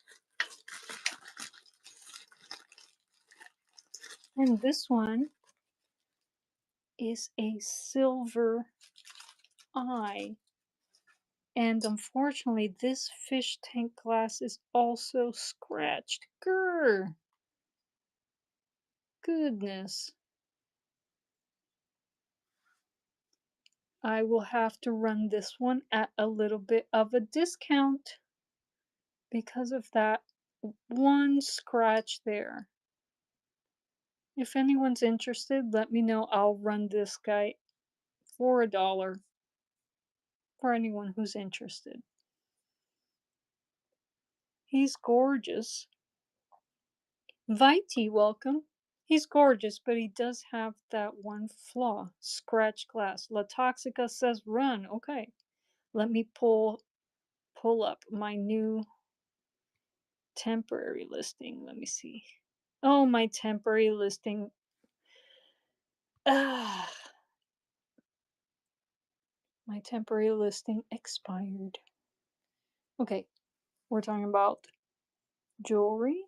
And this one is a silver eye. And unfortunately, this fish tank glass is also scratched. Grr! Goodness. I will have to run this one at a little bit of a discount because of that one scratch there. If anyone's interested, let me know. I'll run this guy for $1 for anyone who's interested. He's gorgeous. Viti, welcome. He's gorgeous, but he does have that one flaw. Scratch glass. La Toxica says run. Okay. Let me pull up my new temporary listing. Let me see. Oh, my temporary listing. Ah, my temporary listing expired. Okay, we're talking about jewelry.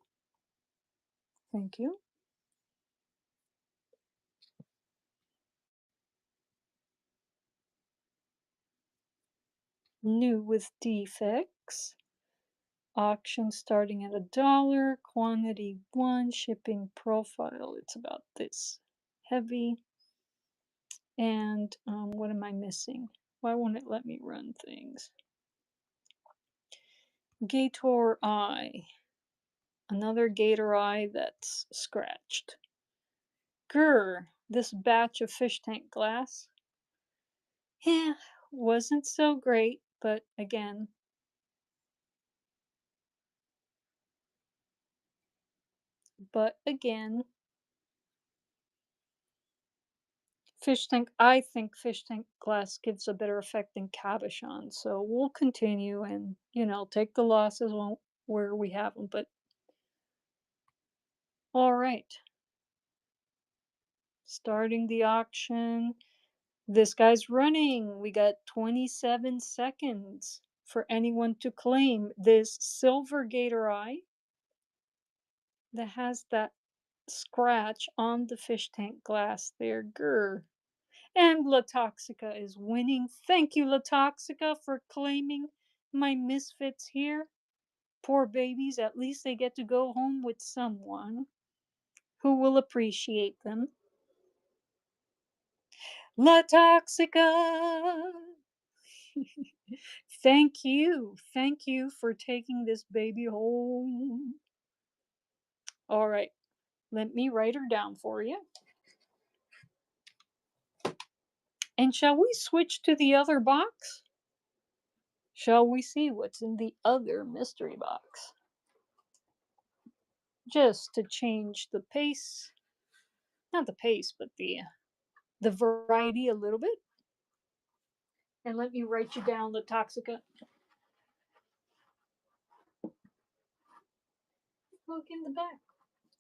Thank you. New with defects. Auction starting at $1. Quantity 1. Shipping profile. It's about this heavy. And what am I missing? Why won't it let me run things? Gator eye. Another gator eye that's scratched. Grr, this batch of fish tank glass. Yeah, wasn't so great, but again, I think fish tank glass gives a better effect than cabochon. So we'll continue and, take the losses where we have them. But all right, starting the auction. This guy's running. We got 27 seconds for anyone to claim this silver gator eye that has that scratch on the fish tank glass there. Grr. And La Toxica is winning. Thank you, La Toxica, for claiming my misfits here. Poor babies, at least they get to go home with someone who will appreciate them. La Toxica! Thank you. Thank you for taking this baby home. All right, let me write her down for you. And shall we switch to the other box? Shall we see what's in the other mystery box? Just to change the pace, not the pace, but the variety a little bit. And let me write you down, La Toxica. Look in the back.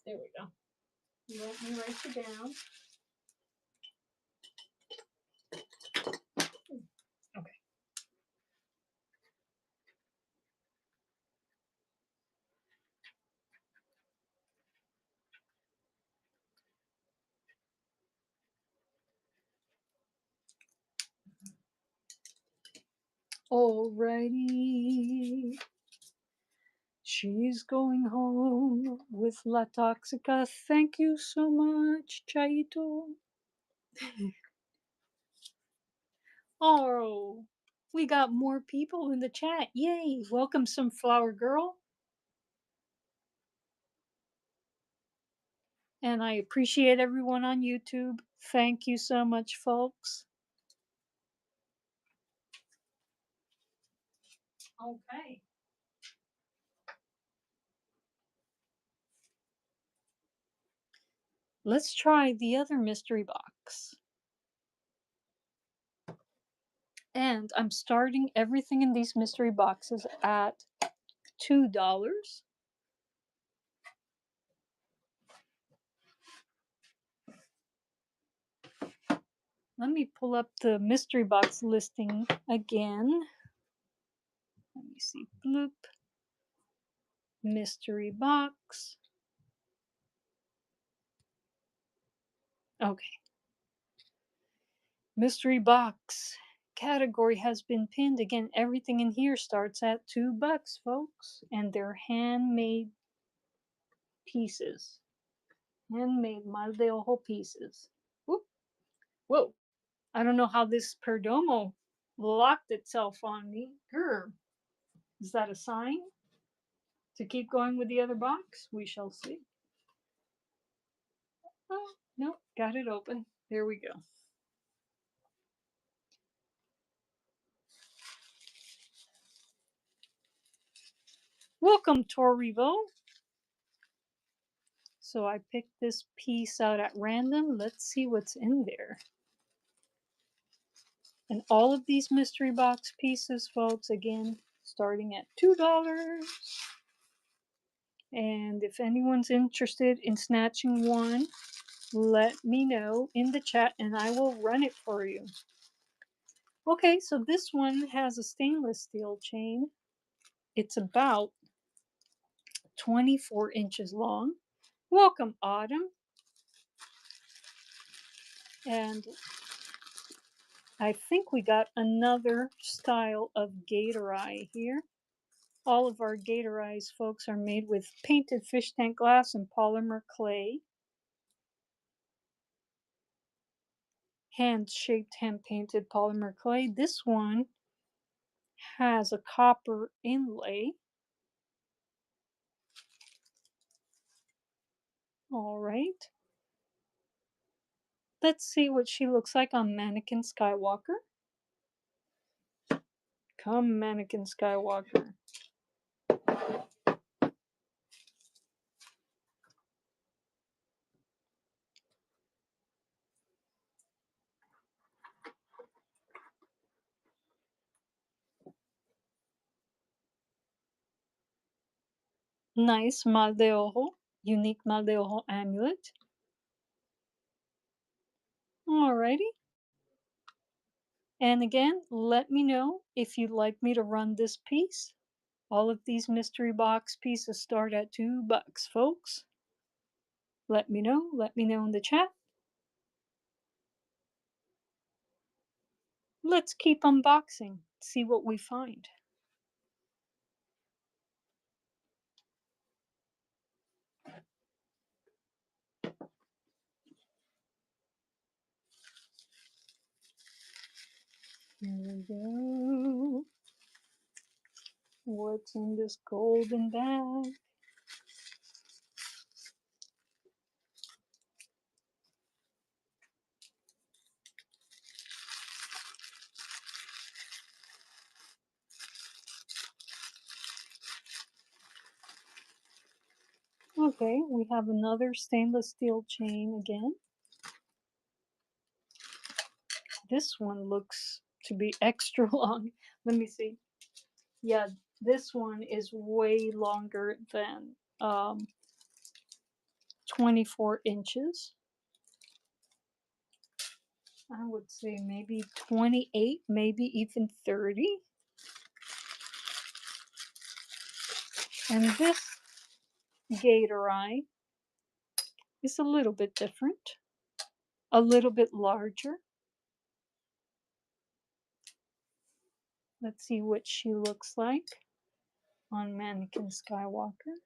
There we go. Let me write you down. Okay. Alrighty. She's going home with La Toxica. Thank you so much, Chaito. Oh, we got more people in the chat. Yay. Welcome, Sunflower Girl. And I appreciate everyone on YouTube. Thank you so much, folks. Okay. Let's try the other mystery box. And I'm starting everything in these mystery boxes at $2. let me pull up the mystery box listing again. Let me see. Bloop. Mystery box. Okay. Mystery box. Category has been pinned. Again, everything in here starts at $2, folks. And they're handmade pieces. Handmade mal de ojo pieces. Whoop. Whoa. I don't know how this Perdomo locked itself on me. Grr. Is that a sign to keep going with the other box? We shall see. Oh, no, got it open. There we go. Welcome, Torivo. So I picked this piece out at random. Let's see what's in there. And all of these mystery box pieces, folks, again, starting at $2. And if anyone's interested in snatching one, let me know in the chat and I will run it for you. Okay, so this one has a stainless steel chain. It's about 24 inches long. Welcome, Autumn. And I think we got another style of gator eye here. All of our gator eyes, folks, are made with painted fish tank glass and polymer clay. Hand-shaped, hand-painted polymer clay. This one has a copper inlay. All right. Let's see what she looks like on Mannequin Skywalker. Come, Mannequin Skywalker. Nice mal de ojo, unique mal de ojo amulet. Alrighty. And again, let me know if you'd like me to run this piece. All of these mystery box pieces start at $2, folks. Let me know in the chat. Let's keep unboxing, see what we find. Here we go. What's in this golden bag? Okay, we have another stainless steel chain again. This one looks to be extra long. Let me see. Yeah, this one is way longer than 24 inches. I would say maybe 28, maybe even 30. And this gator eye is a little bit different, a little bit larger. Let's see what she looks like on Mannequin Skywalker.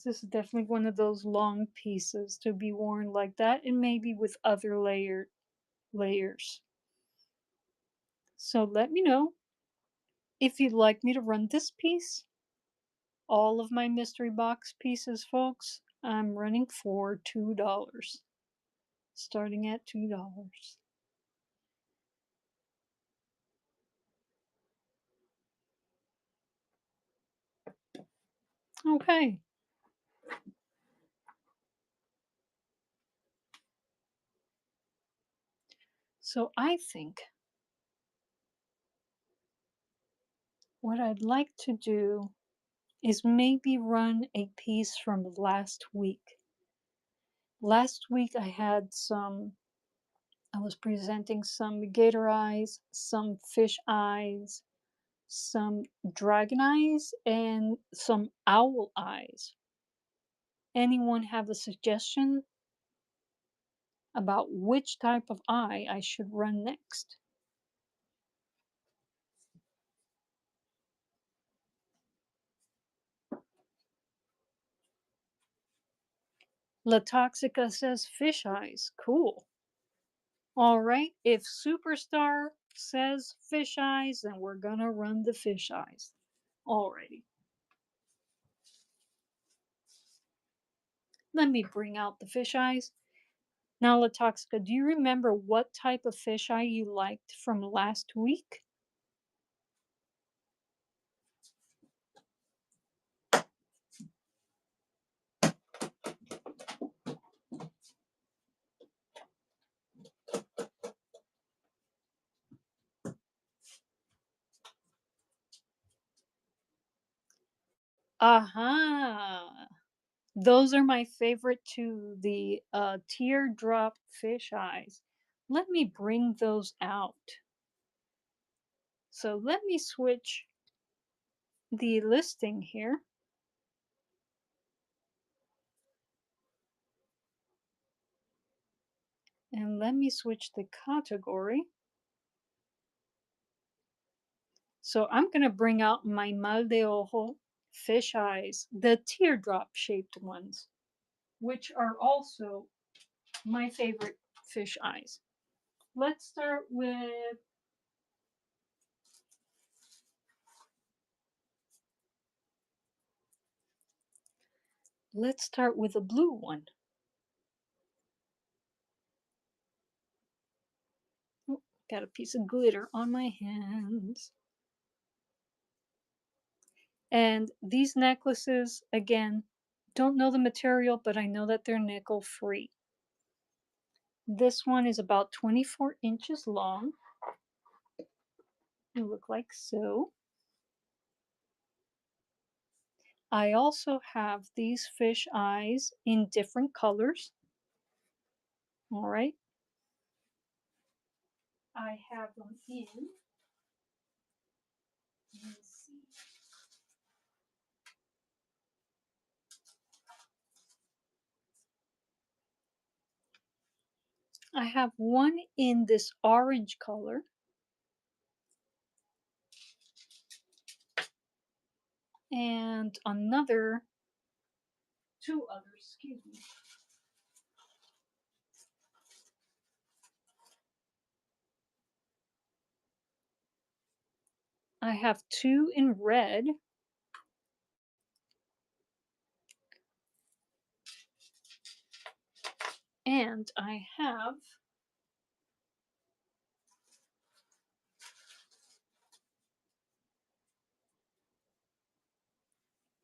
This is definitely one of those long pieces to be worn like that, and maybe with other layers. So let me know if you'd like me to run this piece. All of my mystery box pieces, folks, I'm running for $2. Starting at $2. Okay. So I think what I'd like to do is maybe run a piece from last week. Last week I was presenting some gator eyes, some fish eyes, some dragon eyes, and some owl eyes. Anyone have a suggestion about which type of eye I should run next? La Toxica says fish eyes. Cool. All right. If Superstar says fish eyes, then we're gonna run the fish eyes. Alrighty. Let me bring out the fish eyes. Now, La Toxica, do you remember what type of fish eye you liked from last week? Aha! Those are my favorite too, the teardrop fish eyes. Let me bring those out. So let me switch the listing here and let me switch the category. So I'm going to bring out my mal de ojo fish eyes, the teardrop shaped ones, which are also my favorite fish eyes. Let's start with a blue one. Oh, got a piece of glitter on my hands. And these necklaces, again, don't know the material, but I know that they're nickel free. This one is about 24 inches long. They look like so. I also have these fish eyes in different colors. All right. I have them in. Let's see. I have one in this orange color and two others, excuse me. I have two in red. And I have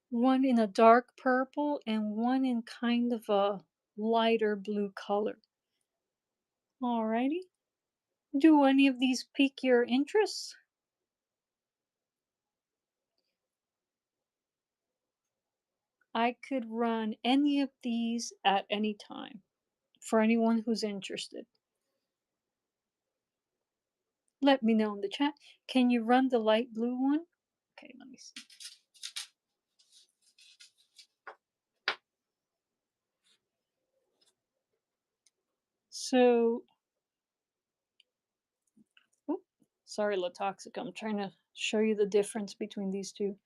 one in a dark purple and one in kind of a lighter blue color. Alrighty. Do any of these pique your interest? I could run any of these at any time for anyone who's interested. Let me know in the chat. Can you run the light blue one? Okay, let me see. So, oh, sorry, Latoxic. I'm trying to show you the difference between these two.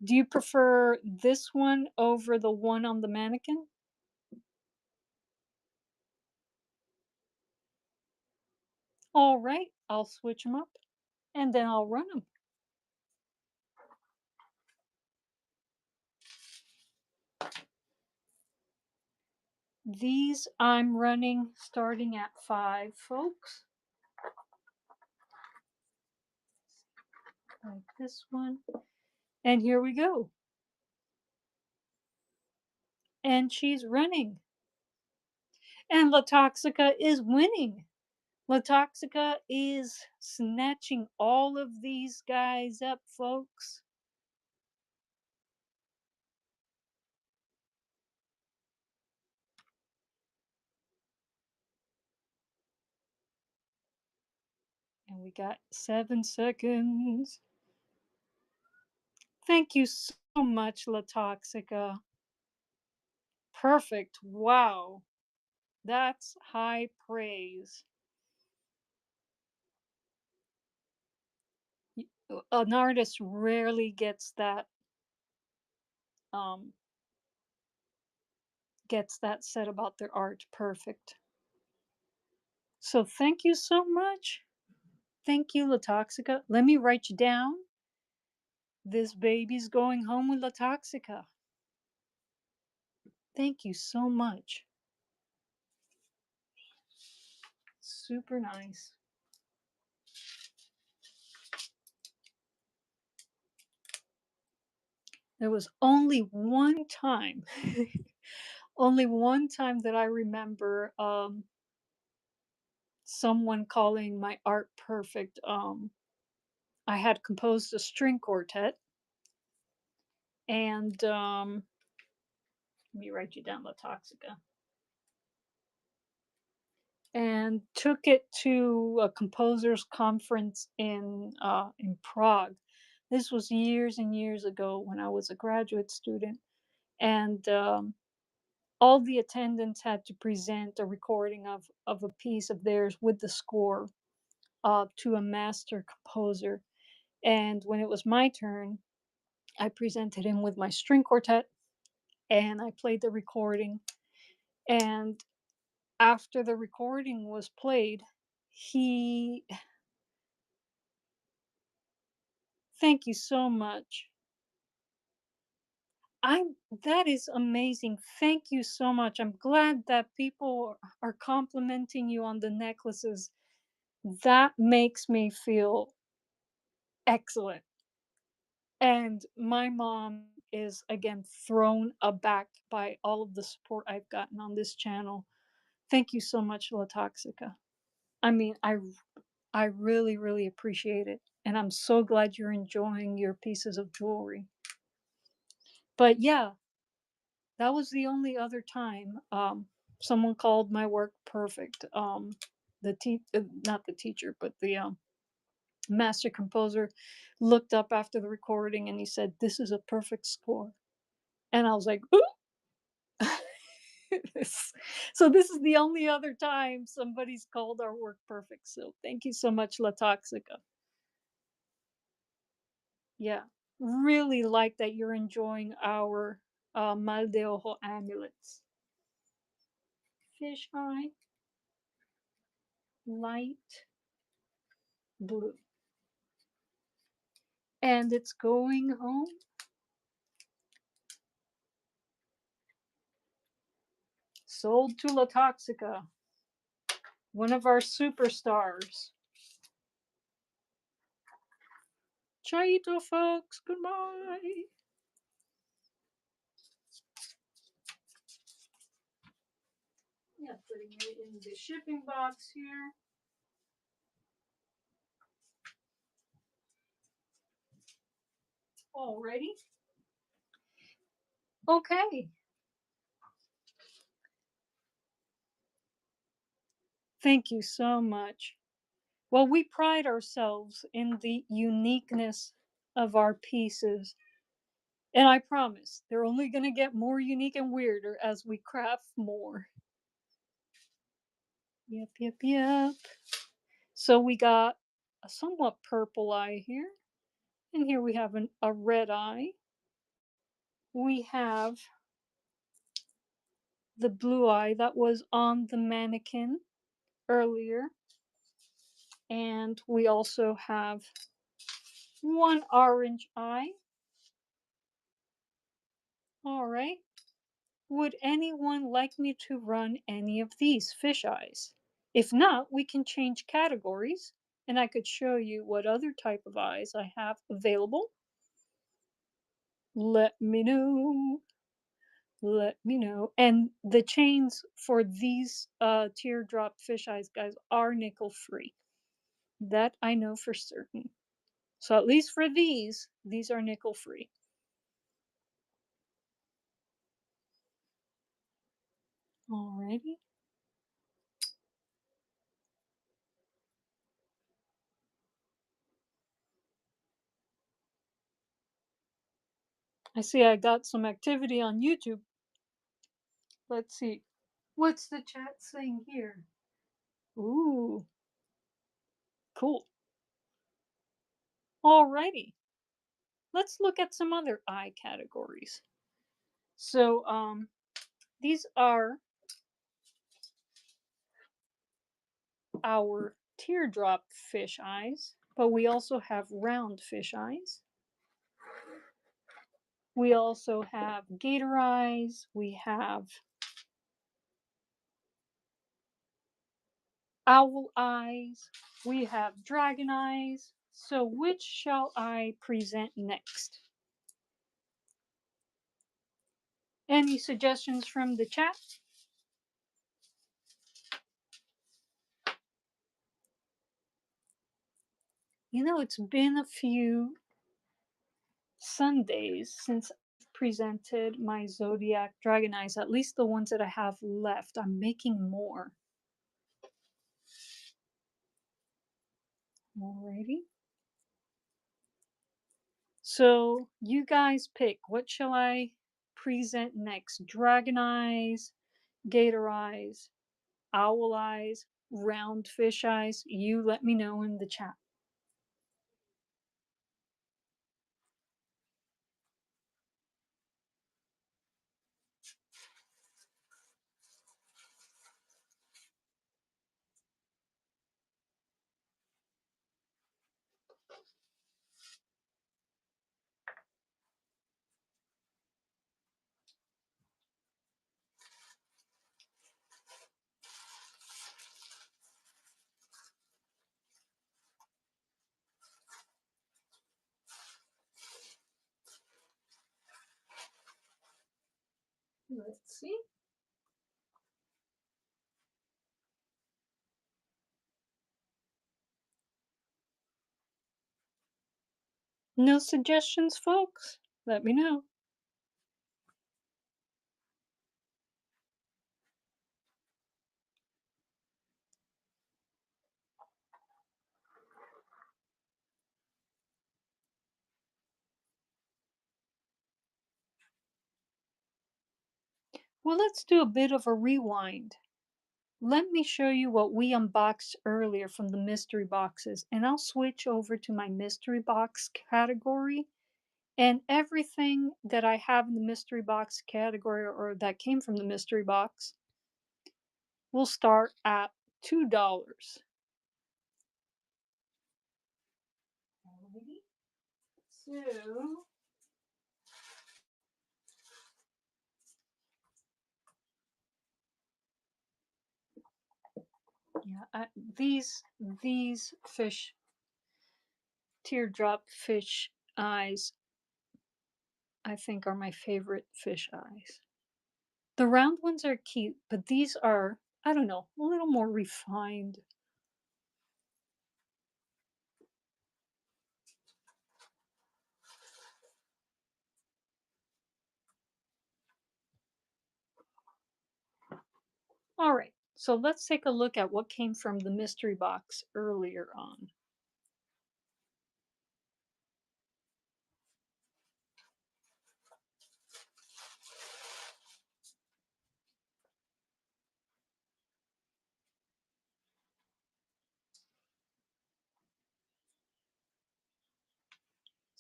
Do you prefer this one over the one on the mannequin? All right, I'll switch them up and then I'll run them. These I'm running starting at 5, folks. Like this one. And here we go. and she's running. And Latoxica is winning. Latoxica is snatching all of these guys up, folks. And we got 7 seconds. Thank you so much, Latoxica. Perfect. Wow. That's high praise. An artist rarely um gets that said about their art perfect. So thank you so much. Thank you, Latoxica. Let me write you down. This baby's going home with Latoxica. Thank you so much. Super nice. There was only one time, only one time that I remember someone calling my art perfect. I had composed a string quartet, and let me write you down, Latoxica, and took it to a composers conference in Prague. This was years and years ago when I was a graduate student, and all the attendants had to present a recording of a piece of theirs with the score to a master composer. And when it was my turn, I presented him with my string quartet and I played the recording. And after the recording was played, he, thank you so much. I'm that is amazing. Thank you so much. I'm glad that people are complimenting you on the necklaces. That makes me feel excellent. And my mom is again thrown aback by all of the support I've gotten on this channel. Thank you so much, La Toxica. I mean, I really, really appreciate it. And I'm so glad you're enjoying your pieces of jewelry. But yeah, that was the only other time someone called my work perfect. Not the teacher, but the master composer looked up after the recording and he said, "This is a perfect score." And I was like, "Ooh." So this is the only other time somebody's called our work perfect. So thank you so much, La Toxica. Yeah, really like that you're enjoying our Mal de Ojo amulets. Fish eye, light blue. And it's going home. Sold to La Toxica, one of our superstars. Chaito, folks. Goodbye. Yeah, putting it in the shipping box here. Already? Okay. Thank you so much. Well, we pride ourselves in the uniqueness of our pieces. And I promise they're only going to get more unique and weirder as we craft more. Yep, yep, yep. So we got a somewhat purple eye here. And here we have a red eye. We have the blue eye that was on the mannequin earlier. And we also have one orange eye. All right. Would anyone like me to run any of these fish eyes? If not, we can change categories and I could show you what other type of eyes I have available. Let me know. Let me know. And the chains for these teardrop fish eyes guys are nickel free. That I know for certain. So at least for these are nickel free. Alrighty. I see I got some activity on YouTube. Let's see. What's the chat saying here? Ooh, cool. Alrighty. Let's look at some other eye categories. So, these are our teardrop fish eyes, but we also have round fish eyes. We also have gator eyes. We have owl eyes. We have dragon eyes. So, which shall I present next? Any suggestions from the chat? You know, it's been a few Sundays since I've presented my zodiac dragon eyes, at least the ones that I have left. I'm making more. Alrighty. So you guys pick. What shall I present next? Dragon eyes, gator eyes, owl eyes, round fish eyes? You let me know in the chat. Let's see. No suggestions, folks? Let me know. Well, let's do a bit of a rewind. Let me show you what we unboxed earlier from the mystery boxes, and I'll switch over to my mystery box category. And everything that I have in the mystery box category or that came from the mystery box will start at $2. Alrighty. So, yeah, these fish teardrop fish eyes I think are my favorite fish eyes. The round ones are cute, but these are, I don't know, a little more refined. All right, so let's take a look at what came from the mystery box earlier on.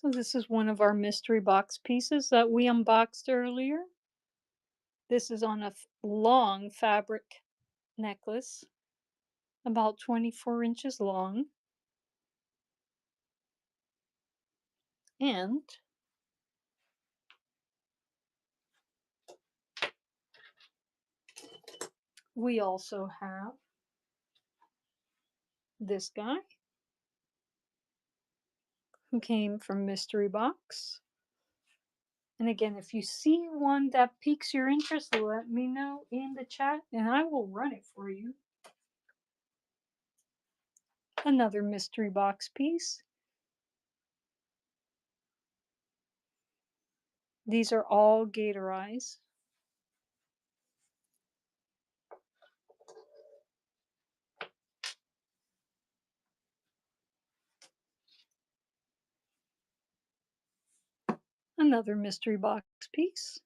So this is one of our mystery box pieces that we unboxed earlier. This is on a long fabric necklace, about 24 inches long. And we also have this guy who came from mystery box. And again, if you see one that piques your interest, let me know in the chat and I will run it for you. Another mystery box piece. These are all gator eyes. Another mystery box piece.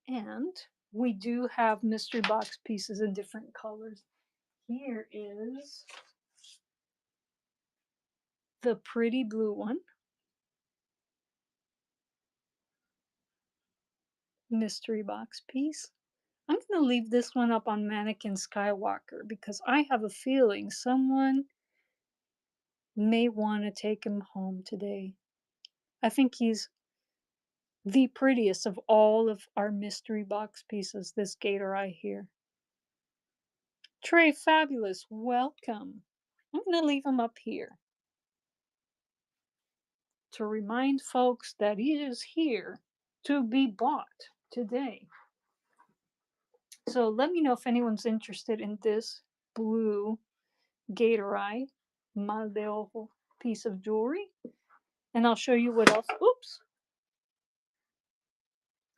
And we do have mystery box pieces in different colors. Here is the pretty blue one. Mystery box piece. I'm going to leave this one up on Mannequin Skywalker because I have a feeling someone may want to take him home today. I think he's the prettiest of all of our mystery box pieces, this gator eye here. Trey Fabulous, welcome. I'm going to leave him up here to remind folks that he is here to be bought today. So let me know if anyone's interested in this blue gator eye mal de ojo piece of jewelry. And I'll show you what else. Oops.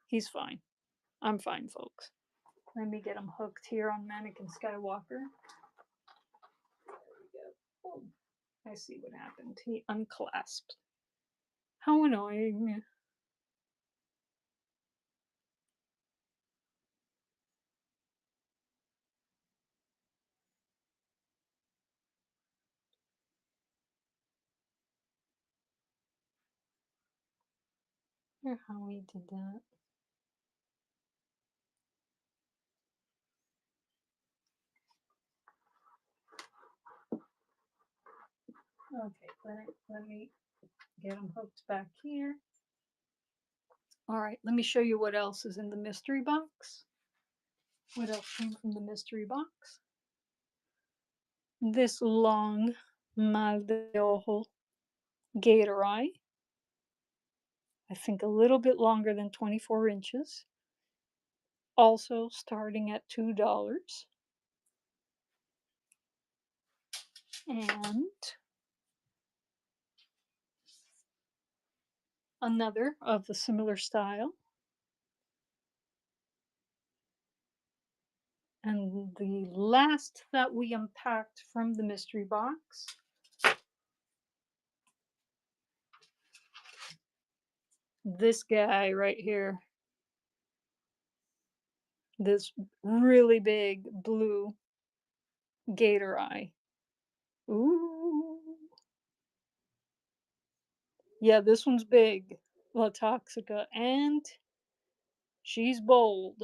He's fine. I'm fine, folks. Let me get him hooked here on Mannequin Skywalker. There we go. Oh, I see what happened. He unclasped. How annoying. Or how he did that. Okay, let me get him hooked back here. All right, let me show you what else is in the mystery box. What else came from the mystery box? This long mal de ojo gator eye. I think a little bit longer than 24 inches. Also starting at $2. And another of the similar style. And the last that we unpacked from the mystery box this guy right here. This really big blue gator eye. Ooh. Yeah, this one's big. La Toxica. And she's bold.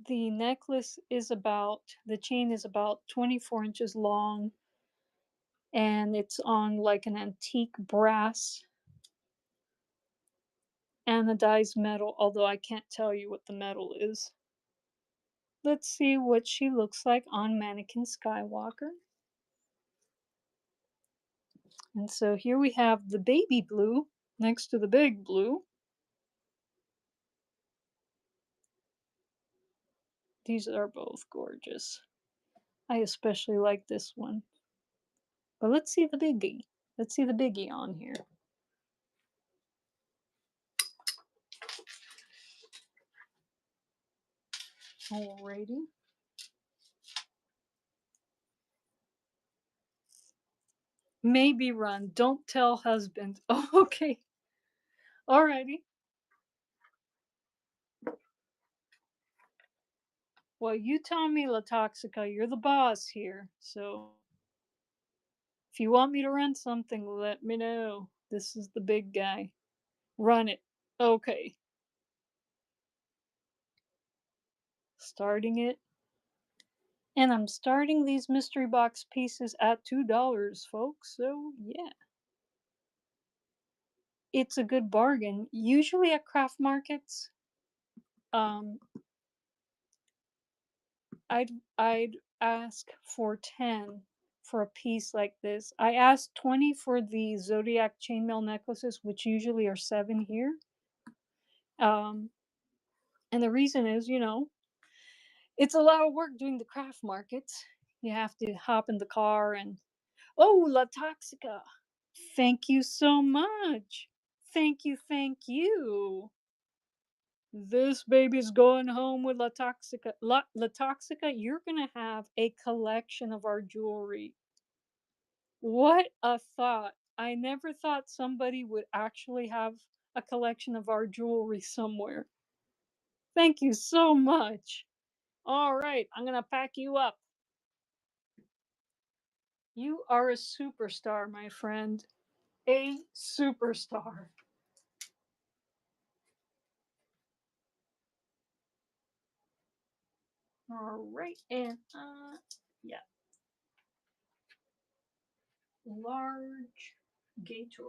The necklace is about, the chain is about 24 inches long. And it's on like an antique brass anodized metal, although I can't tell you what the metal is. Let's see what she looks like on Mannequin Skywalker. And so here we have the baby blue next to the big blue. These are both gorgeous. I especially like this one. But let's see the biggie. Let's see the biggie on here. Alrighty. Maybe run. Don't tell husband. Oh, okay. Alrighty. Well, you tell me, La Toxica. You're the boss here. So if you want me to run something, let me know. This is the big guy. Run it. Okay. Starting it. And I'm starting these mystery box pieces at $2, folks. So, yeah. It's a good bargain. Usually at craft markets, um, I'd ask for 10 for a piece like this. I asked 20 for the zodiac chainmail necklaces, which usually are 7 here. Um, and the reason is, it's a lot of work doing the craft markets. You have to hop in the car and, oh, La Toxica. Thank you so much. Thank you, thank you. This baby's going home with La Toxica. La Toxica, you're going to have a collection of our jewelry. What a thought. I never thought somebody would actually have a collection of our jewelry somewhere. Thank you so much. All right, I'm going to pack you up. You are a superstar, my friend. A superstar. All right, and yeah, large Gator.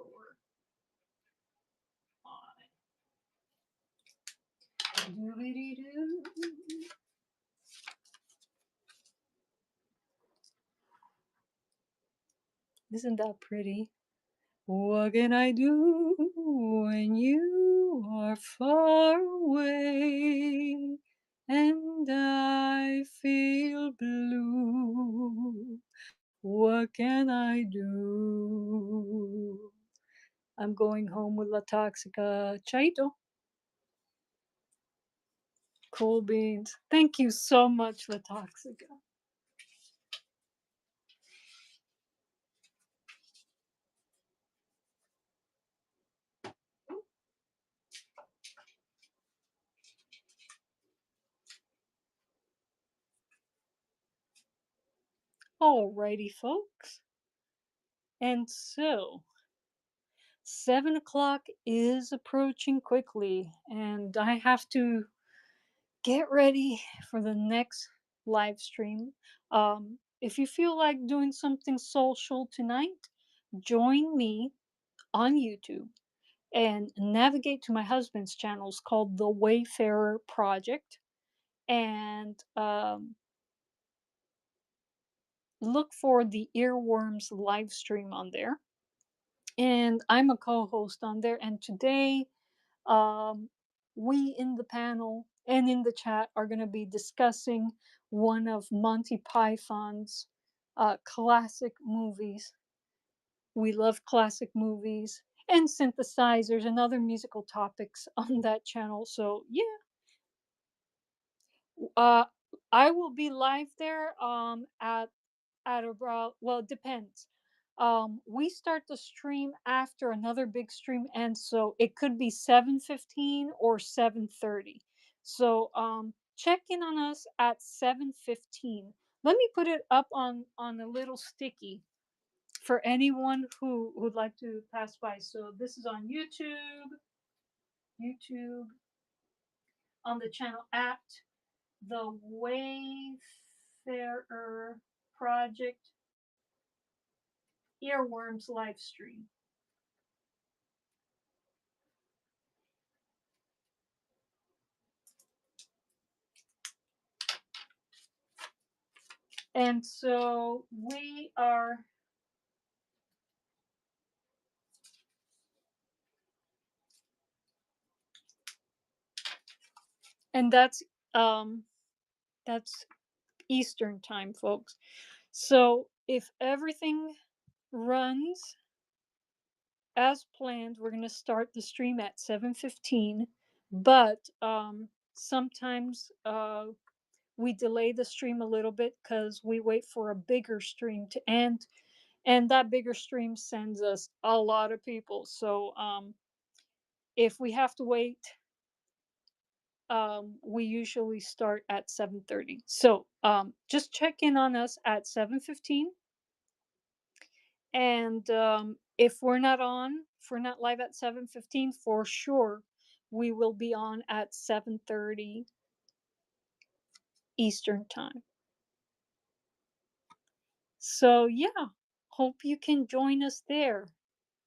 Doobity-doo. Isn't that pretty? What can I do when you are far away and I feel blue? What can I do? I'm going home with La Toxica. Chaito. Cool beans. Thank you so much, La Toxica. Alrighty, folks. And so, 7 o'clock is approaching quickly, and I have to get ready for the next live stream. If you feel like doing something social tonight, join me on YouTube and navigate to my husband's channels called The Wayfarer Project, and look for the Earworms live stream on there. And I'm a co host on there. And today, um, we in the panel and in the chat are going to be discussing one of Monty Python's classic movies. We love classic movies and synthesizers and other musical topics on that channel. So, yeah, uh, I will be live there at about, well, it depends. We start the stream after another big stream ends, so it could be 7:15 or 7:30. So check in on us at 7:15. Let me put it up on a little sticky for anyone who would like to pass by. So this is on YouTube on the channel at the Wayfarer Project Earworms live stream. And so we are, and that's Eastern time, folks. So if everything runs as planned, we're gonna start the stream at 7:15. But sometimes we delay the stream a little bit because we wait for a bigger stream to end, and that bigger stream sends us a lot of people. So if we have to wait, we usually start at 7:30. So just check in on us at 7:15, and if we're not live at 7:15, for sure we will be on at 7:30 Eastern time. So yeah, hope you can join us there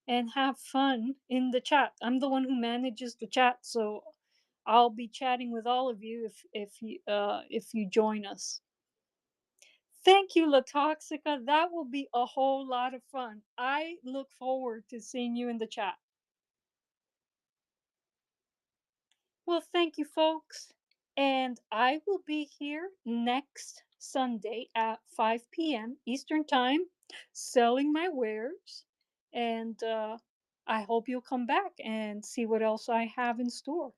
and have fun in the chat. I'm the one who manages the chat, so I'll be chatting with all of you if you join us. Thank you, La Toxica. That will be a whole lot of fun. I look forward to seeing you in the chat. Well, thank you, folks. And I will be here next Sunday at 5 p.m. Eastern Time selling my wares. And I hope you'll come back and see what else I have in store.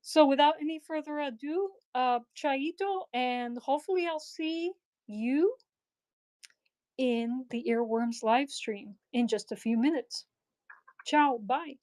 So, without any further ado, Chaito, and hopefully, I'll see you in the Earworms live stream in just a few minutes. Ciao, bye.